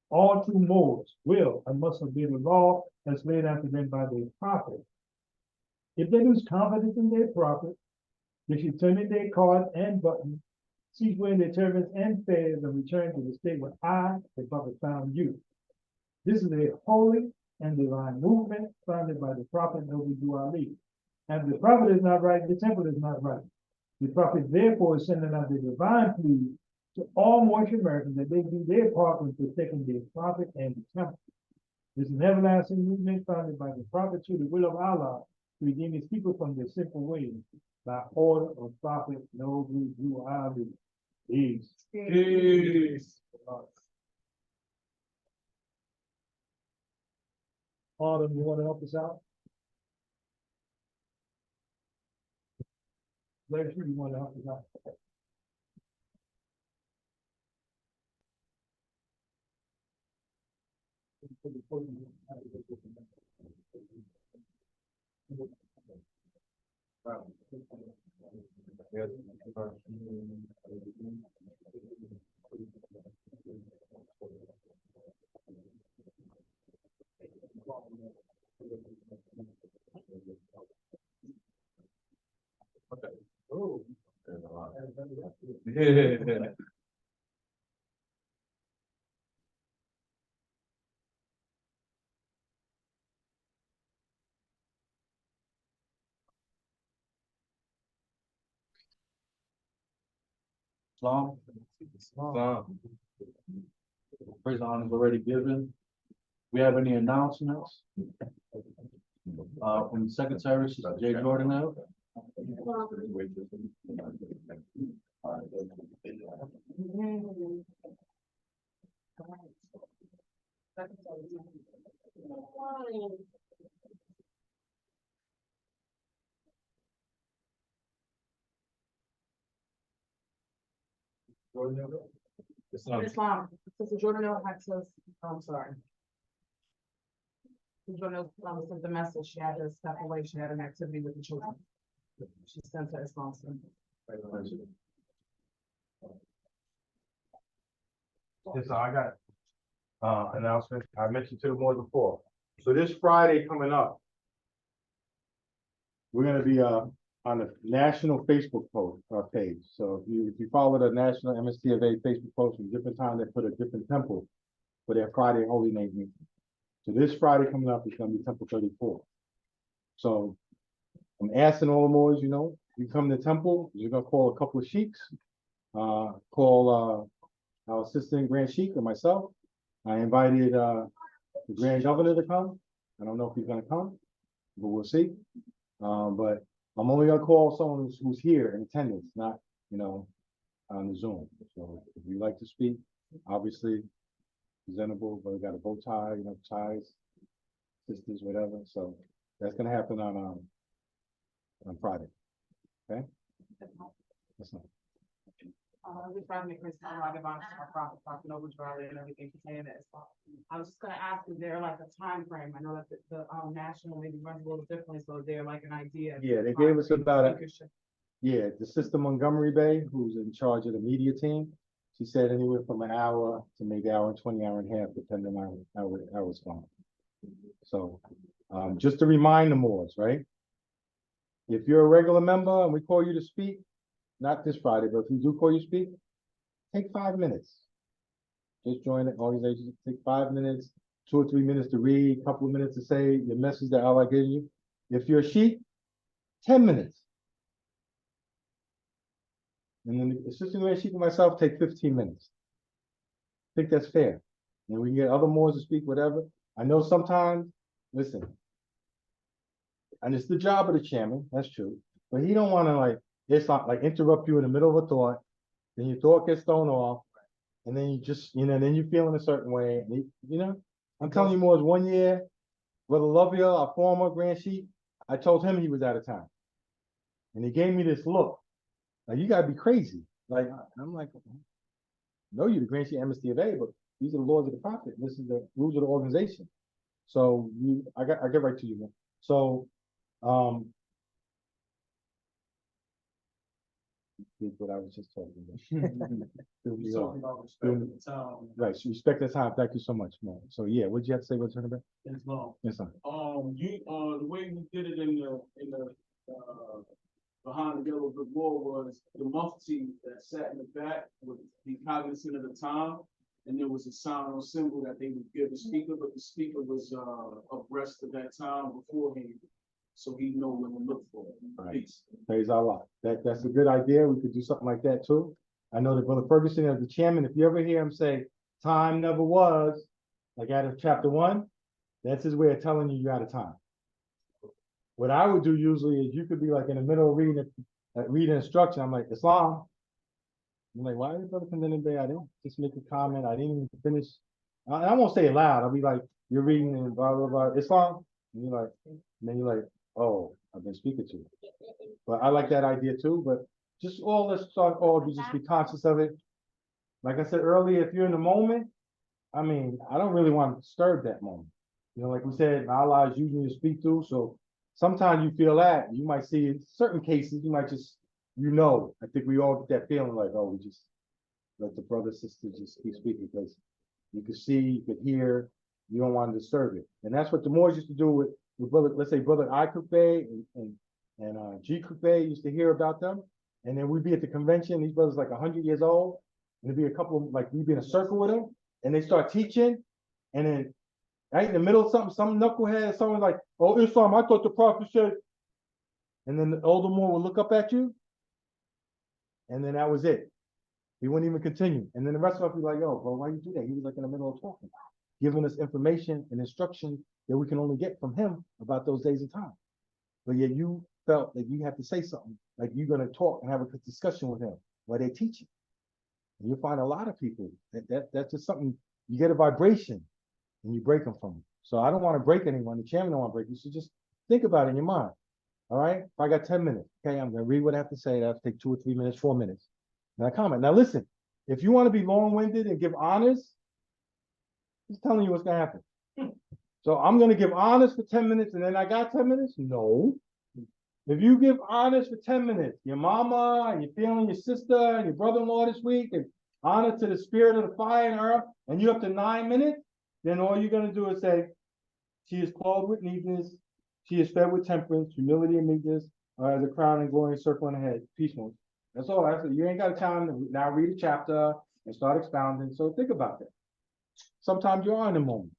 All true Moors will and must obey the law as laid out to them by their prophet. If they lose confidence in their prophet, they should turn in their cards and buttons, cease wearing their turbans and fez, and return to the state where I, the prophet, found you. This is a holy and divine movement founded by the prophet Noble Ali. And if the prophet is not right, the temple is not right. The prophet therefore is sending out the divine plea to all Moorish Americans that they do their part in protecting their prophet and the temple. This is an everlasting movement founded by the prophet through the will of Allah to redeem his people from their sinful ways by order of prophet Noble Ali. Peace. Peace. Autumn, you want to help us out? Larry, you want to help us out? Oh. Islam. Islam. Praise the honor is already given. We have any announcements? From the secretary, Sister J. Jordan now. Islam, Sister Jordan had says, I'm sorry. Sister Jordan sent the message, she had to step away, she had an activity with the children. She sent her Islam. Yes, so I got announcement. I mentioned to the board before. So this Friday coming up, we're gonna be on the national Facebook page. So if you follow the national MSTFA Facebook post from different time, they put a different temple for their Friday Holy Name meeting. So this Friday coming up is gonna be Temple 34. So I'm asking all the Moors, you come to temple, you're gonna call a couple of sheiks, call our assistant Grand Sheik and myself. I invited the Grand Governor to come. I don't know if he's gonna come, but we'll see. But I'm only gonna call someone who's here in attendance, not, on the Zoom. So if you'd like to speak, obviously presentable, but we got a bow tie, ties, sisters, whatever. So that's gonna happen on Friday. Okay? That's not. We try to make Chris talking over Charlie and everything saying that. I was just gonna ask, is there like a time frame? I know that the national maybe runs a little differently, so is there like an idea? Yeah, they gave us about the Sister Montgomery Bay, who's in charge of the media team. She said anywhere from an hour to maybe hour and 20, hour and a half, depending on how it's going. So just to remind the Moors, right? If you're a regular member and we call you to speak, not this Friday, but if we do call you to speak, take 5 minutes. Just join the organization, take 5 minutes, 2 or 3 minutes to read, a couple of minutes to say your message that Allah gave you. If you're a sheik, 10 minutes. And then the assistant grand sheik and myself take 15 minutes. I think that's fair. And we can get other Moors to speak, whatever. I know sometimes, listen, and it's the job of the chairman, that's true. But he don't want to it's not like interrupt you in the middle of a thought, then your thought gets thrown off, and then you just, then you're feeling a certain way. And I'm telling you more, 1 year, Brother Lovia, our former Grand Sheik, I told him he was out of time. And he gave me this look. Like, you gotta be crazy. Like, I'm like, I know you're the Grand Sheik MSTFA, but these are the laws of the prophet. This is the rules of the organization. So I get right to you, man. So what I was just talking about. Right, so respect the time. Thank you so much, man. So yeah, what'd you have to say about turning back? Islam. Yes, sir. The way we did it in the behind the yellow brick wall was the mufti that sat in the back would be cognizant of the time, and there was a sign or symbol that they would give the speaker, but the speaker was abreast of that time beforehand, so he know when to look for it. Right. Peace. Praise Allah. That's a good idea. We could do something like that too. I know that Brother Ferguson, as the chairman, if you ever hear him say, time never was, like out of chapter 1, that's his way of telling you you're out of time. What I would do usually is you could be like in the middle of reading instruction. I'm like, Islam. I'm like, why did Brother Kandini Bay? I didn't just make a comment. I didn't even finish. I won't say it loud. I'll be like, you're reading and blah, blah, blah, Islam. And you're like, and then you're like, oh, I've been speaking to you. But I like that idea too. But just let's start just be conscious of it. Like I said earlier, if you're in the moment, I mean, I don't really want to disturb that moment. Like we said, Allah is using you to speak through. So sometimes you feel that. You might see in certain cases, you might just, I think we all get that feeling like, oh, we just let the brother, sister just keep speaking because you could see, you could hear, you don't want to disturb it. And that's what the Moors used to do with brother, let's say brother I Kufe and G Kufe used to hear about them. And then we'd be at the convention, these brothers like 100 years old, and there'd be a couple of, like, we'd be in a circle with them, and they start teaching, and then right in the middle of something, some knucklehead, someone like, oh, Islam, I thought the prophet said, and then the older Moor would look up at you, and then that was it. He wouldn't even continue. And then the rest of us would be like, yo, bro, why you do that? He was like in the middle of talking, giving us information and instruction that we can only get from him about those days and time. But yet you felt that you had to say something, like you're going to talk and have a discussion with him while they're teaching. And you'll find a lot of people that's just something, you get a vibration and you break them from it. So I don't want to break anyone. The chairman don't want to break you. So just think about it in your mind. All right? If I got 10 minutes, okay, I'm gonna read what I have to say. That'll take 2 or 3 minutes, 4 minutes. And I comment. Now listen, if you want to be long-winded and give honors, just telling you what's gonna happen. So I'm gonna give honors for 10 minutes and then I got 10 minutes? No. If you give honors for 10 minutes, your mama and you're feeling your sister and your brother-in-law this week, and honor to the spirit of the fire and earth, and you're up to 9 minutes, then all you're gonna do is say, she is clothed with neatness, she is fed with temperance, humility and meekness, as a crown and glory circling her head, peaceful. That's all. That's it. You ain't got time to now read a chapter and start expounding. So think about that. Sometimes you are in the moment.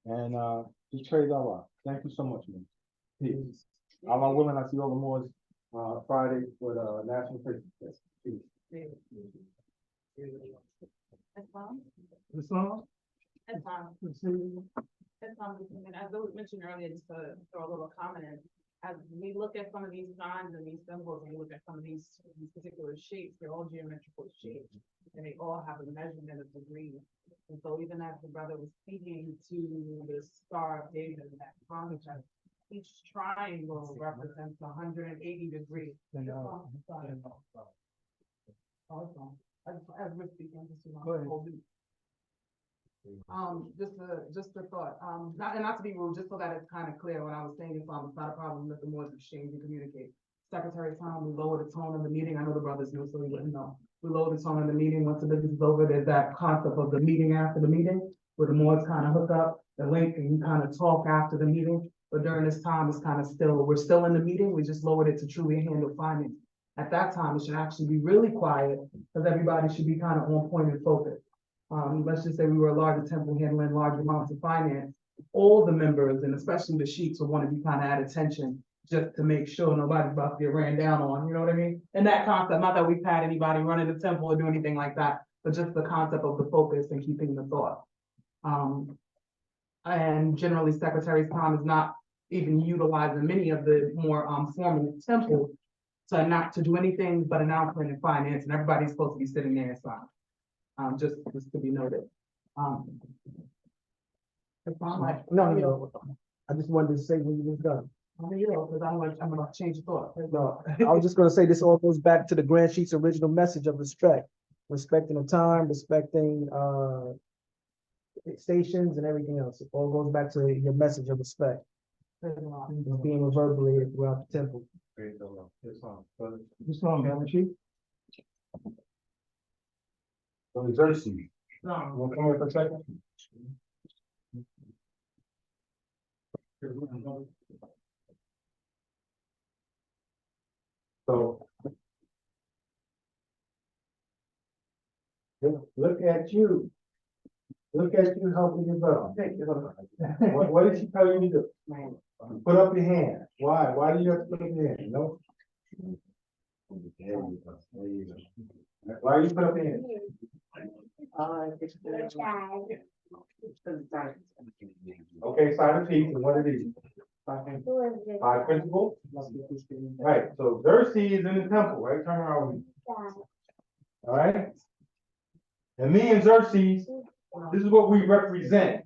And just praise Allah. Thank you so much, man. Peace. Allah willing, I see all the more Friday for the National Prison Fest. Peace. Islam? Islam, and as I mentioned earlier, just to throw a little comment in, as we look at some of these signs and these symbols, and we look at some of these particular shapes, they're all geometrical shapes, and they all have a measurement of degree. And so even as the brother was speaking to the Star of David in that context, each triangle represents 180 degrees. Awesome. As we're speaking, just a thought, not to be rude, just so that it's kind of clear when I was saying Islam, it's not a problem that the more exchange and communicate. Secretary Tom, we lower the tone of the meeting. I know the brothers knew, so we wouldn't know. We lower the tone of the meeting. Once the business is over, there's that concept of the meeting after the meeting, where the more kind of hook up the link and you kind of talk after the meeting. But during this time, it's kind of still, we're still in the meeting. We just lowered it to truly handle finance. At that time, it should actually be really quiet because everybody should be kind of on point and focused. Let's just say we were a larger temple handling large amounts of finance. All the members and especially the sheiks will want to be kind of at attention just to make sure nobody's about to get ran down on, you know what I mean? And that concept, not that we've had anybody running the temple or do anything like that, but just the concept of the focus and keeping the thought. And generally Secretary's time is not even utilizing many of the more formal temples to not to do anything but announcement and finance, and everybody's supposed to be sitting there inside. Just to be noted. No. I just wanted to say when you was done. Because I'm gonna change the thought. No, I was just gonna say this all goes back to the Grand Chief's original message of respect. Respecting the time, respecting stations and everything else. It all goes back to your message of respect. Being reverberated throughout the temple. Islam, Brother Chief. So the Jersey. No. You want to come here for a second? So. Look at you. Look at you helping your brother. What did she tell you to do? Put up your hand. Why? Why do you have to put up your hand? No? There you go. There you go. Why you put up your hand? Okay, sign the piece, and what are these? Five principles? Right, so Xerxes is in the temple, right? Turn around with me. All right? And me and Xerxes, this is what we represent.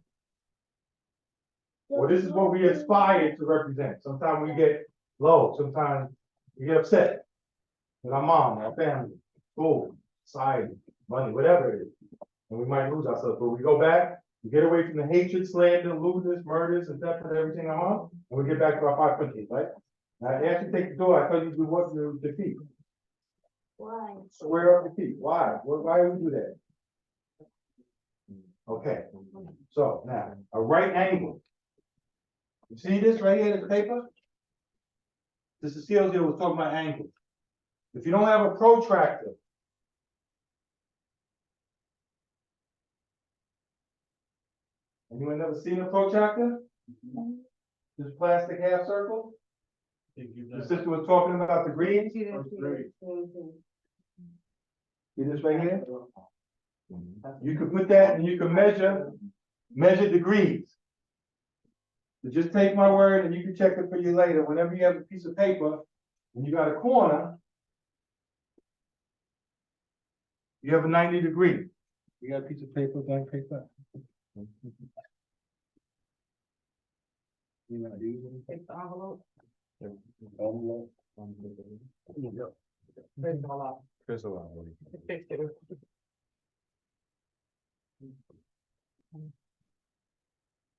Or this is what we aspire to represent. Sometimes we get low, sometimes we get upset with our mom, our family, school, society, money, whatever it is. And we might lose ourselves, but we go back, we get away from the hatred, slander, lewdness, murders, and theft and everything I'm on, and we get back to our 5 principles, right? Now, after you take the door, I tell you to do what? The feet. Why? Square up the feet. Why? Why do we do that? Okay. So now, a right angle. You see this right here in the paper? This is Seals here was talking about angle. If you don't have a protractor, anyone ever seen a protractor? This plastic half circle? The sister was talking about the greens. See this right here? You could put that and you can measure degrees. So just take my word and you can check it for you later. Whenever you have a piece of paper and you got a corner, you have a 90 degree. You got a piece of paper, blank paper. It's the envelope. Chris, a lot.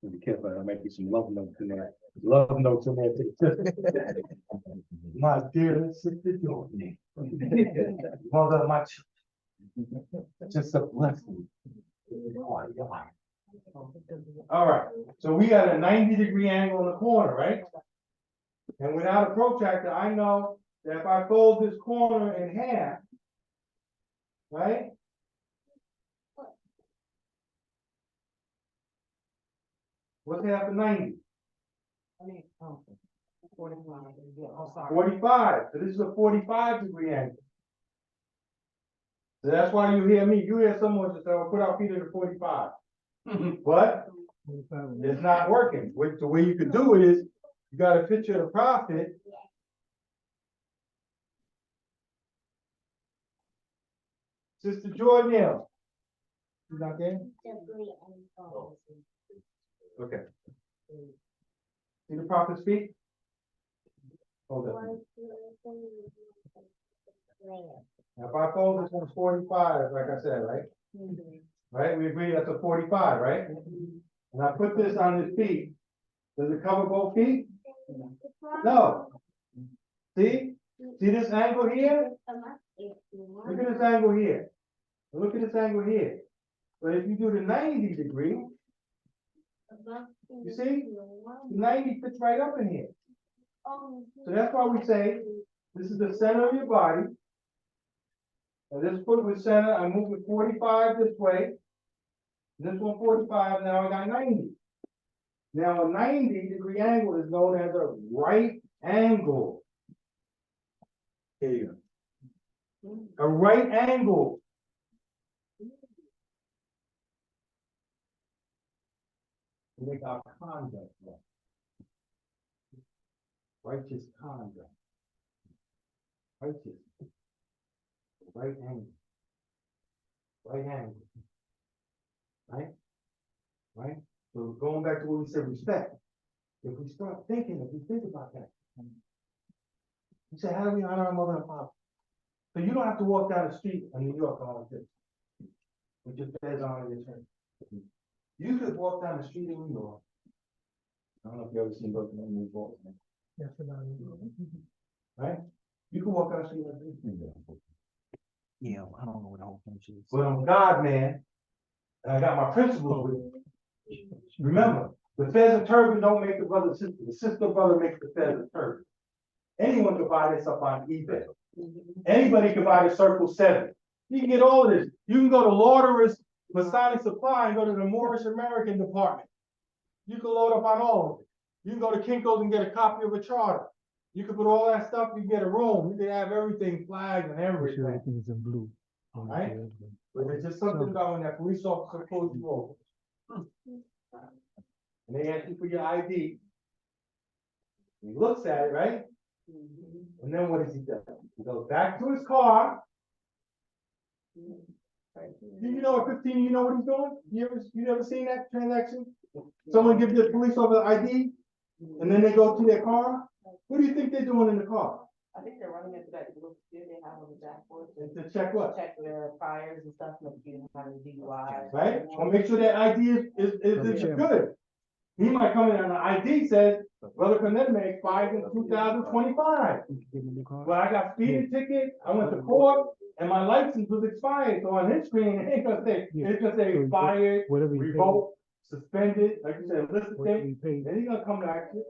Be careful, there might be some love notes in there. Love notes in there. My dear sister Jordan. Mother, my just a blessing. All right, so we got a 90-degree angle in the corner, right? And without a protractor, I know that if I fold this corner in half, right? What's half of 90? I mean, 45, yeah, oh, sorry. 45, so this is a 45-degree angle. So that's why you hear me, you hear someone just say, "Oh, put our feet at a 45. But it's not working. The way you can do it is, you got a picture of the prophet. Sister Jordan. She's not there? Okay. See the prophet speak? Hold on. Now, if I fold this one's 45, like I said, right? Right, we agree that's a 45, right? And I put this on his feet. Does it cover both feet? No. See? See this angle here? Look at this angle here. And look at this angle here. But if you do the 90-degree, you see? The 90 fits right up in here. So that's why we say, this is the center of your body. And this foot was center, I move it 45 this way. This one 45, now I got 90. Now a 90-degree angle is known as a right angle. Here you go. A right angle. Make our conduct right. Righteous conduct. Righteous. Right angle. Right angle. Right? Right? So going back to what we said, respect. If we start thinking, if we think about that, you say, how do we honor our mother and father? So you don't have to walk down the street in New York and all this. With your feds on in your church. You could walk down the street in New York. I don't know if you ever seen those New York, man. Yes, Right? You can walk down the street like this. yeah, I don't know what the whole thing is. But I'm God, man. And I got my principles with me. Remember, the feather turban don't make the brother sister. The sister brother makes the feather turban. Anyone can buy this up on eBay. Anybody can buy the Circle 7. You can get all of this. You can go to Lauderer's Masonic Supply and go to the Moorish American department. You can load up on all of it. You can go to Kinko's and get a copy of a charter. You can put all that stuff, you can get a room. You can have everything flagged and everything. Everything is in blue. Right? But there's just something about when that police officer pulls you over. And they ask you for your ID. He looks at it, right? And then what does he do? He goes back to his car. Do you know at 15, you know what he's doing? You ever seen that transaction? Someone gives the police officer ID, and then they go to their car. What do you think they're doing in the car? I think they're running into that little they have on the dashboard. To check what? Check their priors and stuff, make sure you don't have any DUI. Right? Or make sure that ID is good. He might come in and the ID says, Brother Connecticut expired in 2025. Well, I got speeding ticket, I went to court, and my license was expired. So on his screen, it ain't gonna say, it's gonna say expired, revoked, suspended, like you said, list date. Then he's gonna come back to it.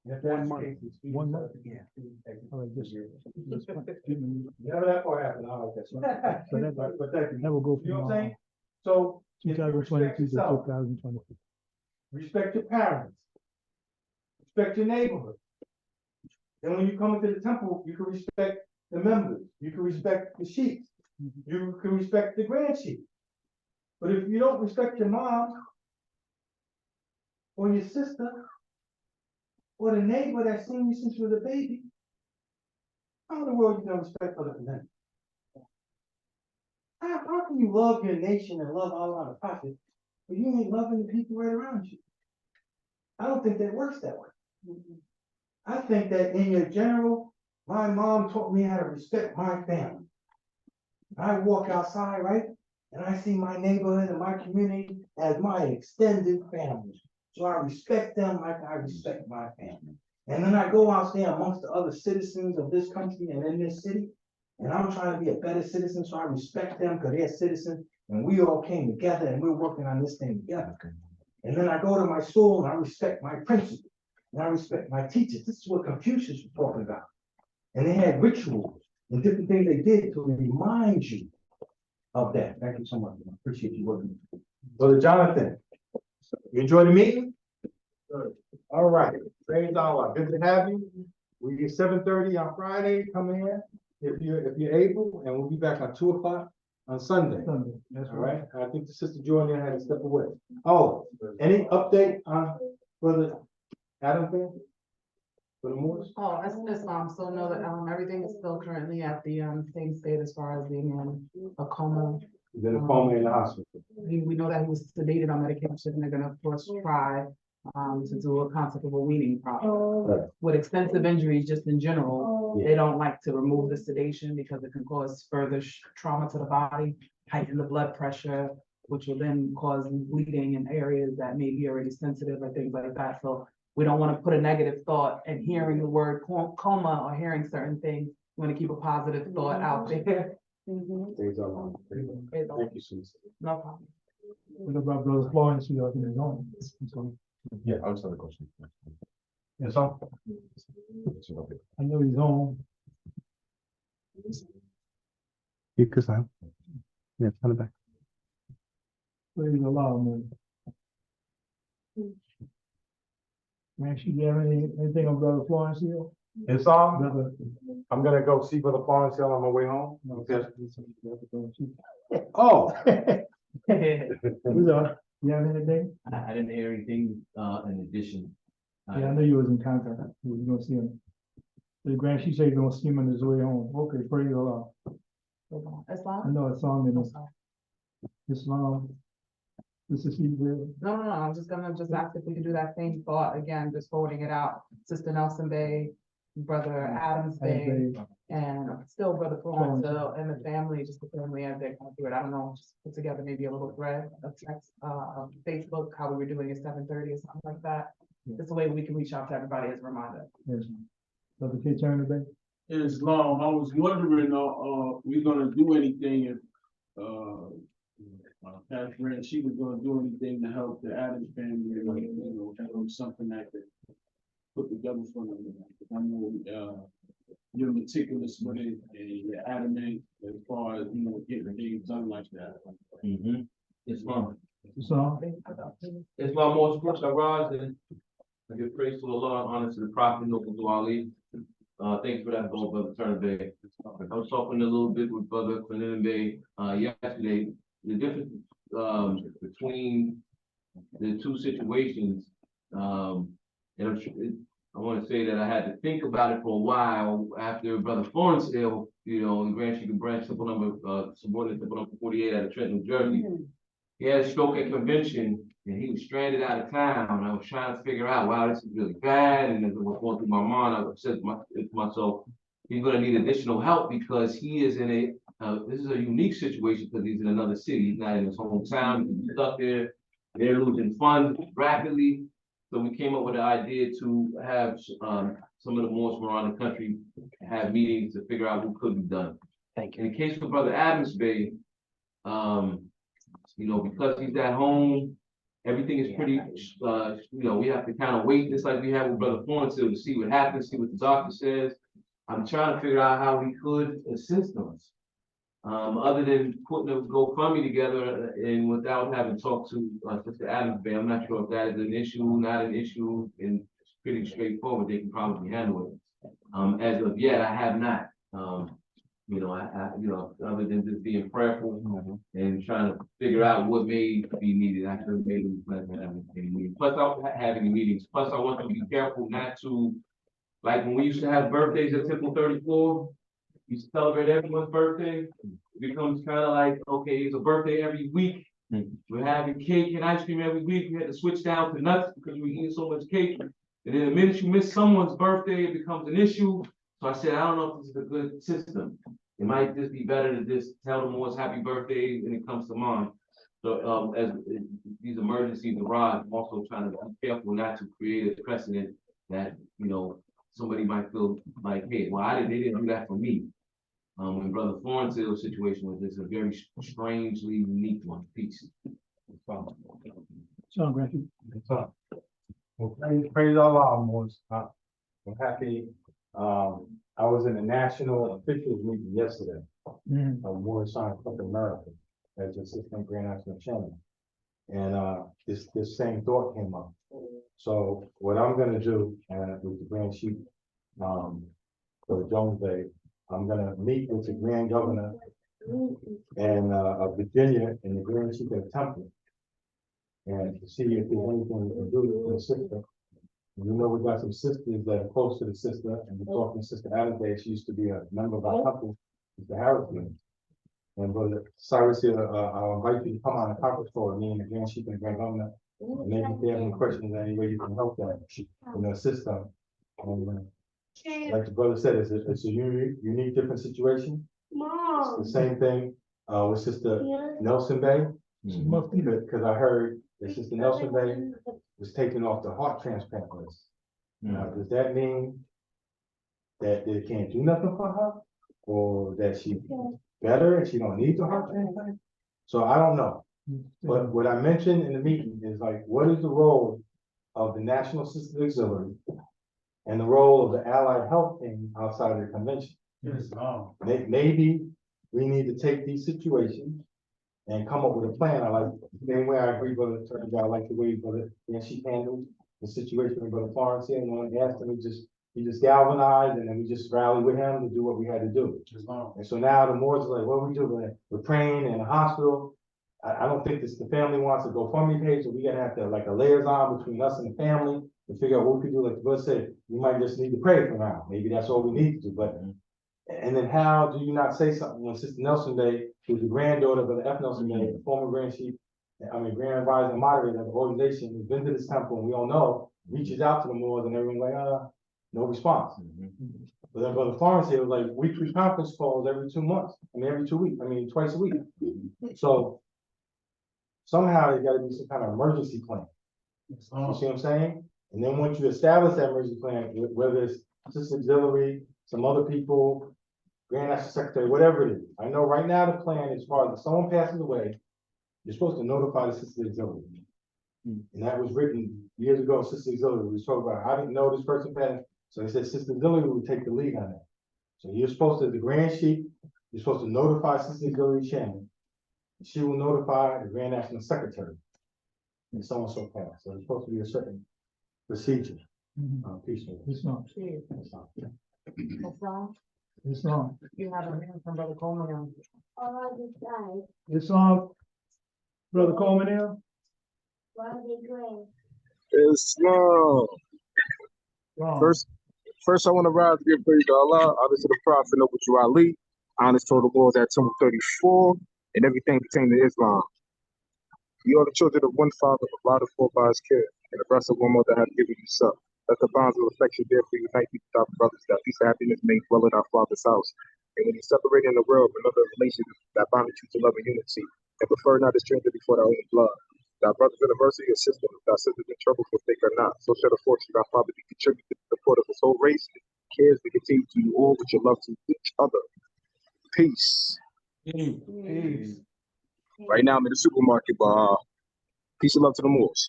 If that's the case, it's 1 month, yeah. All right, just Whenever that part happened, I like that. So that- But thank you. that will go You know from, what I'm saying? So. if you 2022 respect to yourself, 2024. respect your parents. Respect your neighborhood. And when you come into the temple, you can respect the members. You can respect the sheep. You can respect the grand sheep. But if you don't respect your mom or your sister or the neighbor that's seen you since you was a baby, how in the world you gonna respect other men? How can you love your nation and love Allah and the Prophet, but you ain't loving the people right around you? I don't think that works that way. I think that in your general, my mom taught me how to respect my family. I walk outside, right? And I see my neighborhood and my community as my extended family. So I respect them like I respect my family. And then I go out there amongst the other citizens of this country and in this city. And I'm trying to be a better citizen, so I respect them because they're citizens. And we all came together and we're working on this thing together. And then I go to my school and I respect my principal. And I respect my teachers. This is what Confucius was talking about. And they had rituals and different things they did to remind you of that. Thank you so much. I appreciate you working. Brother Jonathan, you enjoy the meeting? Good. All right. Praise Allah. Good to have you. We get 7:30 on Friday. Come in if you're able, and we'll be back on 2 o'clock on Sunday. That's All right. I think the sister Jordan had to step away. Oh, any update on Brother Adam thing? For the Moors? Oh, so know that, everything is still currently at the, same state as far as being in a coma. He's in a coma in the hospital. We know that he was sedated on medication, and they're gonna, of course, try, to do a concept of a weaning process. Right. With extensive injuries, just in general, Yeah. they don't like to remove the sedation because it can cause further trauma to the body, heighten the blood pressure, which will then cause bleeding in areas that may be already sensitive or things like that. So we don't want to put a negative thought and hearing the word coma or hearing certain things. We want to keep a positive thought out there. Praise Allah. Thank you, sister. No problem. What about Brother Florence, you know, in his own? Yeah, I just have a question. Yes, sir. I know he's home. Yeah, turn it back. Praise Allah, man. Man, she have anything on Brother Florence here? It's on. Brother. I'm gonna go see Brother Florence Hill on my way home. No, Okay. Oh. Yeah, Who's up? You have anything? I didn't hear anything, in addition. Yeah, I know you was in contact. You was gonna see him. The grand, she said you're gonna see him on his way home. Okay, praise Allah. I Islam? know it's on in I'm sorry. Islam. This is Hebrew. No, I'm just gonna ask if we can do that same thought again, just forwarding it out. Sister Nelson Bay, Brother Adams Bay, and still Brother Florence Hill and the family, just the family as they're going through it. I don't know, just put together maybe a little thread of text, Facebook, how we were doing at 7:30 or something like that. Just a way we can reach out to everybody as a reminder. Yes. Brother K. Turner Bay. Islam, I was wondering, we gonna do anything if, Pastor Rand, she was gonna do anything to help the Adams family, that was something that could put together for them. I know, you're meticulous with it and you're adamant as far as, getting things done like that. Islam. Islam. Islam, most first I rise and I give praise to Allah and honor to the Prophet, Noble to Ali. Thanks for that, Brother Turner Bay. I was talking a little bit with Brother Quinton Bay, yesterday. The difference, between the two situations, and I want to say that I had to think about it for a while after Brother Florence Hill, the Grand Chief Branch Simple Number, subordinate Simple Number 48 out of Trenton, New Jersey. He had a stroke at convention and he was stranded out of town. I was trying to figure out, wow, this is really bad. And as it was going through my mind, I said to myself, he's going to need additional help because he is in this is a unique situation because he's in another city. He's not in his hometown. He's stuck there. They're losing funds rapidly. So we came up with an idea to have some of the mosques around the country have meetings to figure out what could be done. Thank you. In the case of Brother Adams Bay, because he's at home, everything is pretty, we have to kind of wait, just like we have with Brother Florence to see what happens, see what the doctor says. I'm trying to figure out how we could assist them. Other than putting a GoFundMe together and without having talked to Sister Adams Bay, I'm not sure if that is an issue, not an issue, and it's pretty straightforward. They can probably handle it. As of yet, I have not. Other than just being prayerful and trying to figure out what may be needed. I could maybe having any meetings. Plus, I don't have any meetings. Plus, I want to be careful not to, like when we used to have birthdays at TEMPLE34, we used to celebrate everyone's birthday. It becomes kind of like, okay, it's a birthday every week. We're having cake and ice cream every week. We had to switch down to nuts because we were eating so much cake. And then the minute you miss someone's birthday, it becomes an issue. So I said, I don't know if this is a good system. It might just be better to just tell them what's happy birthday when it comes to mine. So as these emergencies arise, I'm also trying to be careful not to create a precedent that, you know, somebody might feel like, hey, well, they didn't do that for me. When Brother Florence's situation was just a very strangely unique one. Peace. Sean Grant. Well, praise Allah, Morris. I'm happy. I was in a national officials meeting yesterday of Morris Club America as Assistant Grand National Chairman. And this same thought came up. So what I'm gonna do, with the Grand Chief, for the Jones Day, I'm gonna meet with the Grand Governor and of Virginia and the Grand Chief of Temple, and to see if there's anything we can do for the sister. You know, we got some sisters that are close to the sister, and we're talking to Sister Adelaide. She used to be a member of our couple, Mr. Harrison. And Brother Cyrus here, I'll invite you to come on a conference call with me and the Grand Chief and the Grand Governor. And maybe if they have any questions, any way you can help them, assist them. And, like the brother said, it's a unique, different situation. It's the same thing with Sister Nelson Bay, because I heard that Sister Nelson Bay was taken off the heart transplant list. Now, does that mean that they can't do nothing for her, or that she's better and she don't need the heart transplant? So I don't know. But what I mentioned in the meeting is like, what is the role of the National Sisters Auxiliary and the role of the Allied Health Team outside of the convention? Maybe we need to take these situations and come up with a plan. I like the same way I agree, Brother Turner, I like the way Brother she handled the situation with Brother Florence here. And when I asked him, he just galvanized, and then we just rallied with him to do what we had to do. And so now the more is like, what do we do? We're praying in the hospital. I don't think the family wants a GoFundMe page, so we're gonna have to like a liaison between us and the family to figure out what we can do. Like the brother said, we might just need to pray for now. Maybe that's all we need to do. But and then how do you not say something when Sister Nelson Day, who's the granddaughter of the F. Nelson Day, the former Grand Chief, Grand Advisor and moderator of the organization, who's been to this temple, and we all know, reaches out to the Moors, and everyone's like, no response. But then Brother Florence here was like weekly conference calls every 2 months. Every 2 weeks. Twice a week. So somehow there's got to be some kind of emergency plan. You see what I'm saying? And then once you establish that emergency plan, whether it's Sister Auxiliary, some other people, Grand National Secretary, whatever it is. I know right now the plan, as far as if someone passes away, you're supposed to notify the Sister Auxiliary. And that was written years ago. Sister Auxiliary, we was talking about, I didn't know this person passed. So they said Sister Auxiliary would take the lead on that. So you're supposed to, the Grand Chief, you're supposed to notify Sister Auxiliary Chairman. She will notify the Grand National Secretary. And so on so fast. So it's supposed to be a certain procedure. Peaceful. It's not. That's all. It's not. You have a man from Brother Coleman. It's on. Brother Coleman here. Islam. First, I want to rise to give praise to Allah, honor to the Prophet, Noble Drew Ali, honor to the laws at Temple 34, and everything pertaining to Islam. You are the children of one father, provided for by his care, and the breast of one mother have given you son. Let the bonds of affection therefore unite you without brothers, that peace and happiness may dwell in our Father's house. And when you separate in the world from another relation that bonded you to love and unity, and prefer not a stranger before thy own blood. Thy brothers in adversity or sister, thy sisters in trouble, forsake her not. So shall the fortune of our Father be contributed to the support of his whole race. Cares we continue to you all with your love to each other. Peace. Peace. Right now I'm in the supermarket, but peace and love to the Moors.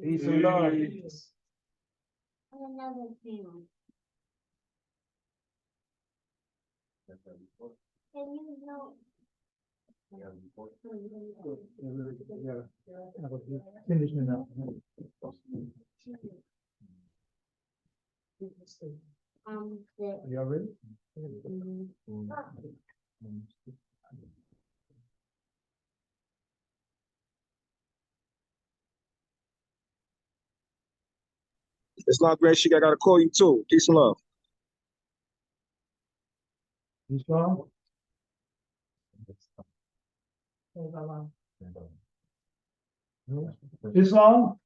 Peace and love. Another thing. Can you know? Finish me now. Y'all ready? Islam Grand Sheikh, I gotta call you too. Peace and love. You strong? Islam,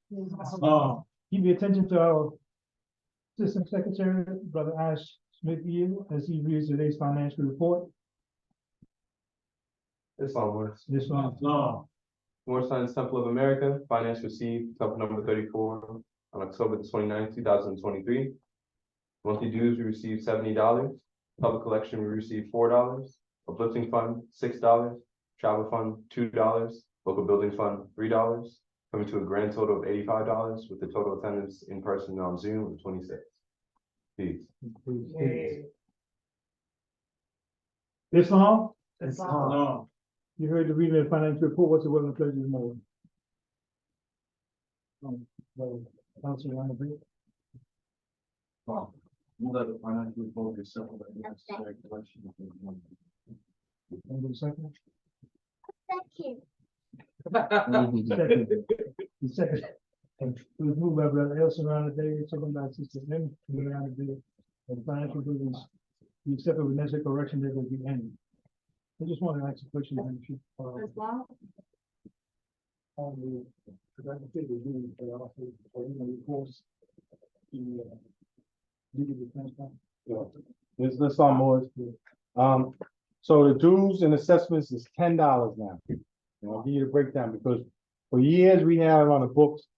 give your attention to our Assistant Secretary, Brother Ash Smith, as he reads today's financial report. Islam works. Islam. More Science Temple of America, finance received, temple number 34, on October the 29th, 2023. Monthly dues, we received $70. Public collection, we received $4. Uplifting fund, $6. Travel fund, $2. Local building fund, $3. Coming to a grand total of $85, with the total attendance in person and on Zoom of 26. Peace. Islam. Islam. You heard the reading of the financial report. What's the will and pleasure of the board? Councilor Randall. Move that the financial report be settled at the necessary collection. Anybody second? Second. The second. It was moved by Brother Elson around the day, second by Sister M, around the day. And financial business, you accept with necessary correction that will be ended. I just want to ask a question. Islam. Because I can take the duty, but also, of course, the legal defense fund. Let's on more. So the dues and assessments is $10 now. And I'll give you the breakdown because for years we have on the books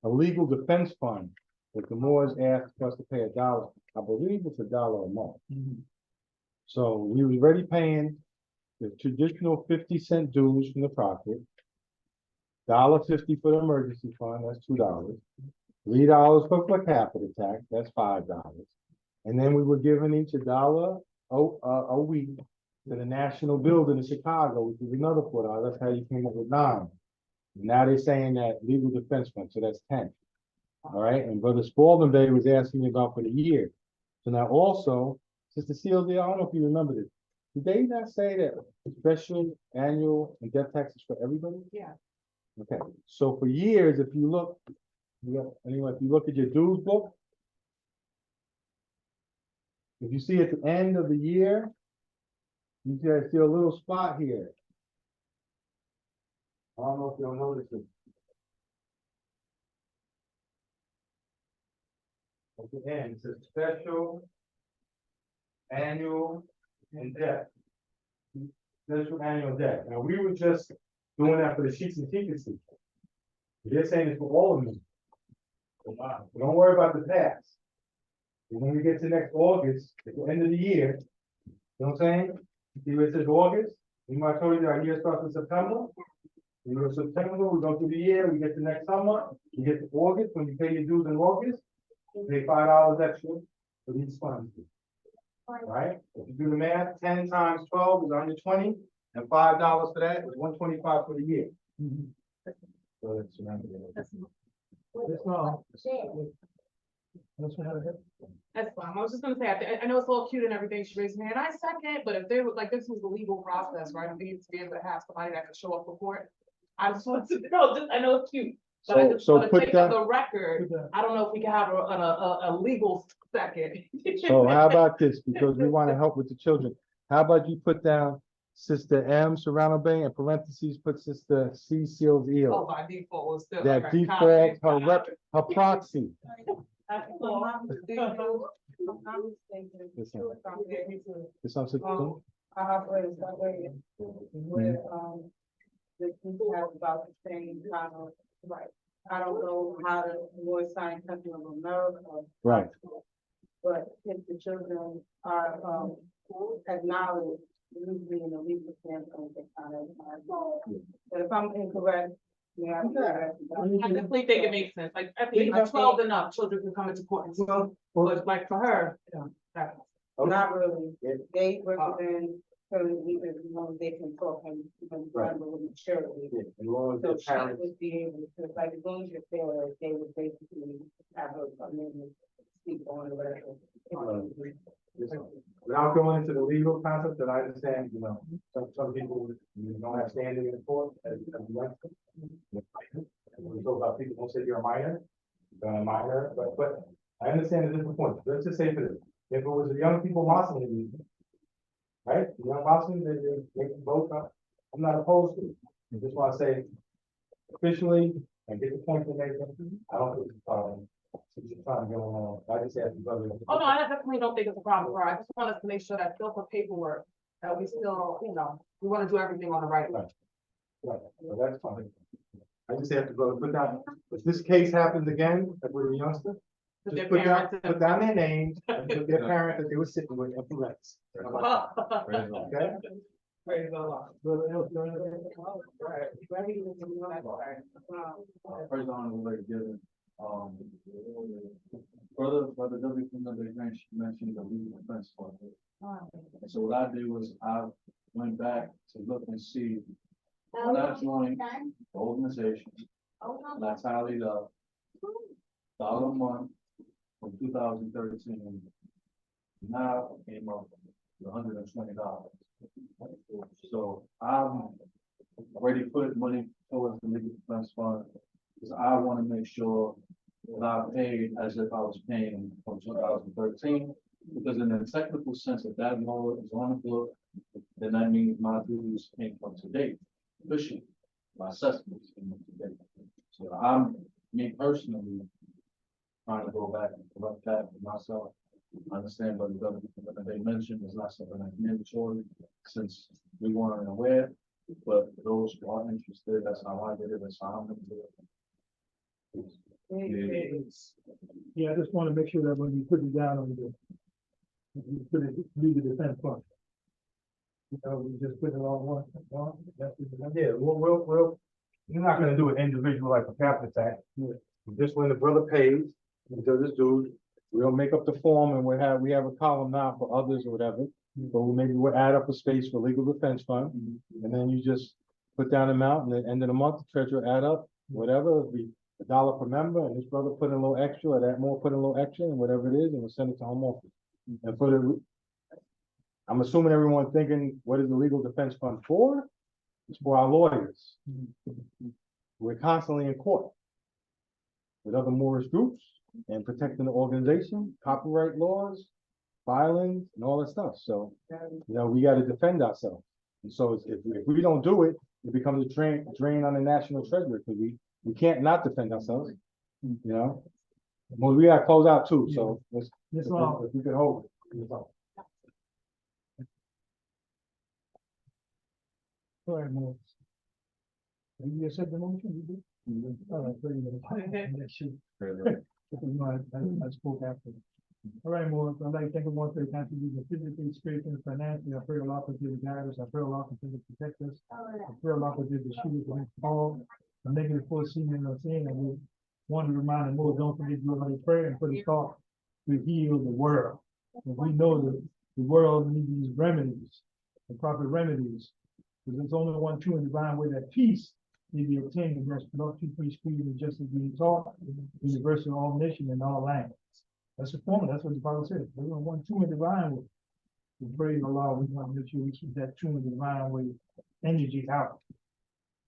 a legal defense fund that the Moors asked us to pay $1. I believe it's $1 a month. So we was already paying the traditional 50-cent dues from the profit, $1.50 for the emergency fund, that's $2, $3 for per capita tax, that's $5. And then we were giving each $1 a week to the National Building in Chicago, which is another $4. That's how you came up with $9. Now they're saying that legal defense fund, so that's 10. All right, and Brother Spalding Bay was asking me about for the year. So now also, Sister Seals, I don't know if you remember this. Did they not say that special, annual, and death taxes for everybody? Yeah. Okay, so for years, if you look, anyway, if you look at your dues book, if you see at the end of the year, you see a little spot here. I don't know if you'll notice it. At the end, it says special, annual, and debt. Special, annual, debt. Now, we were just doing that for the sheets and tickets. They're saying it's for all of them. Don't worry about the past. When we get to next August, at the end of the year, you know what I'm saying? See where it says August? Remember I told you our year starts in September? We go to September, we go through the year, we get to next summer, we get to August, when you pay your dues in August, you pay $5 extra for these funds. Right? If you do the math, 10 times 12 is 120, and $5 for that is 125 for the year. So that's That's fine. I was just gonna say, I know it's all cute and everything. She raised her hand. I second, but if they were like, this was the legal process, right? We need to be able to have somebody that could show up for court. I just want to know, I know it's cute. But I just want to take on the record, I don't know if we can have a legal second. So how about this? Because we want to help with the children. How about you put down Sister M Serrano Bay in parentheses, put Sister C Seals Oh, Eel. by default, was still. That okay, default, copy. her proxy. It's on Sister. I have read that where, the people have about the same kind of, like, I don't know how the Lord signed country of America. Right. But if the children are, acknowledged, usually in the legal standpoint, they kind of, but if I'm incorrect, yeah, I'm correct. I definitely think it makes sense, like, at the age of 12 and up, children can come into court and stuff, but like for her, that's. Not really, they represent, certain leaders, they can talk and, with maturity. So she would be able to, like, as long as you're there, they would basically have her come in and speak on the record. Without going into the legal concept that I understand, some people don't have standing in court. We talk about people who say you're a minor, but I understand the different points. Let's just say for this, if it was a young people Muslim, right? Young Muslim, they can vote. I'm not opposed to it. I just wanna say officially, and get the point to make, I don't think it's a problem. Just trying to go along, I just asked the brother. Oh, no, I definitely don't think it's a problem, right? I just want us to make sure that still for paperwork, that we still, we wanna do everything on the right way. Right, so that's fine. I just have to go put down, if this case happens again, like with a youngster, Put just their put down, parents in. put down their names, and put their parent that they were sitting with, and correct. Okay? Praise the Lord. Brother else, you wanna- Praise the honor, Lord, given, brother W. Mentioned the legal defense fund. And so what I did was I went back to look and see when I joined the organization, and I tallied up dollar a month from 2013. Now it came up to $120. So I'm already put money towards the legal defense fund, because I want to make sure that I paid as if I was paying from 2013. Because in the technical sense, if that law is on the book, then that means my dues came from today. Officially, my assessments came from today. So me personally, trying to go back and correct that for myself. I understand, but they mentioned it's not something that's mandatory since we weren't aware. But those who are interested, that's how I did it, that's how I'm gonna do it. Yeah, I just wanna make sure that when you put it down on the, you put it, do the defense fund. We just put it all one, that's it. Yeah, we're not gonna do it individual like a Catholic act. Just when the brother pays, because this dude, we'll make up the form and we have a column now for others or whatever. But maybe we'll add up a space for legal defense fund, and then you just put down the amount, and at the end of the month, the treasurer add up, whatever, it'll be $1 per member, and this brother put in a little extra, or that more put in a little extra, and whatever it is, and we'll send it to home office. And for the, I'm assuming everyone thinking, what is the legal defense fund for? It's for our lawyers. We're constantly in court with other Moorish groups and protecting the organization, copyright laws, filings, and all that stuff. So, we got to defend ourselves. And so if we don't do it, it becomes a drain on the national treasury, because we can't not defend ourselves. Well, we got to close out too. So if we could hold it. All right, Morris. You just said the motion, you did? All right, very good. That should- I spoke after. All right, Morris, I'd like to thank everyone for the contribution physically, spiritually, and financially. I pray Allah continue to guide us. I pray Allah continue to protect us. I pray Allah continue to shoot us against all the negative force seen and unseen. And we want to remind them more, don't forget to do another prayer and put a thought to heal the world. And we know that the world needs these remedies, the proper remedies. Because there's only one true and divine way that peace may be obtained against love, truth, free speech, and justice being taught, universal, all nations, and all lands. That's the formula. That's what the Bible says. There's only one true and divine way. We pray Allah, we want to make sure we keep that true and divine way energy out.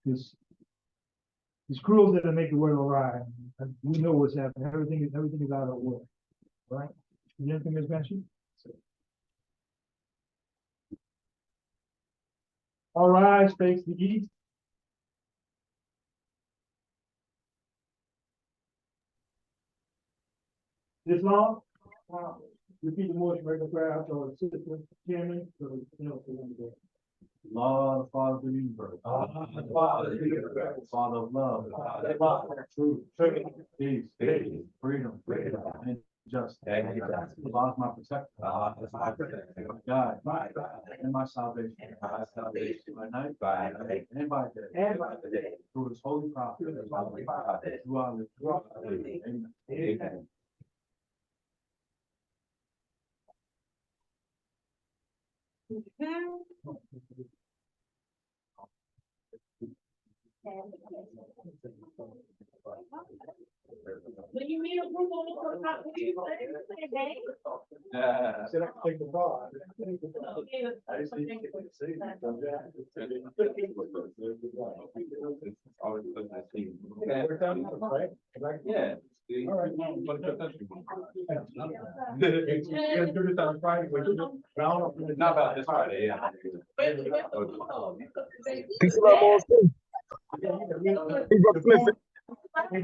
Because it's cruel that make the world awry. And we know what's happening. Everything is out of order. Right? Is there anything that's mentioned? All right, face the east. Islam, repeat the motion, regular prayer after the sister, chairman, so Lord, Father of the universe. Father of love. Truth. Peace. Freedom. And justice. Allah is my protector. My God. And my salvation. By night. And by day. Through his holy prophet. Throughout the Amen. What do you mean approval? Said I can take the ball. We're done, right? Yeah. All right. You guys do this on Friday, would you? Not about this Friday, yeah. Wait, Peace and love, all. Is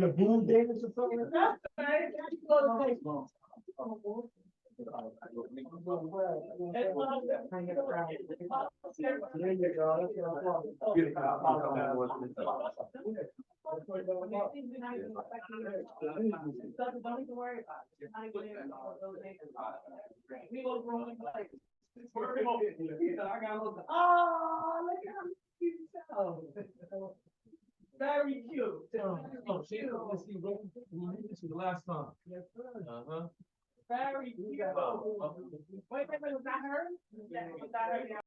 the Boone Davis or something? Very cute. Oh, see, let's see, this is the last time. Yes, sir. Uh-huh. Very cute. Wait, was that her? Yeah, was that her?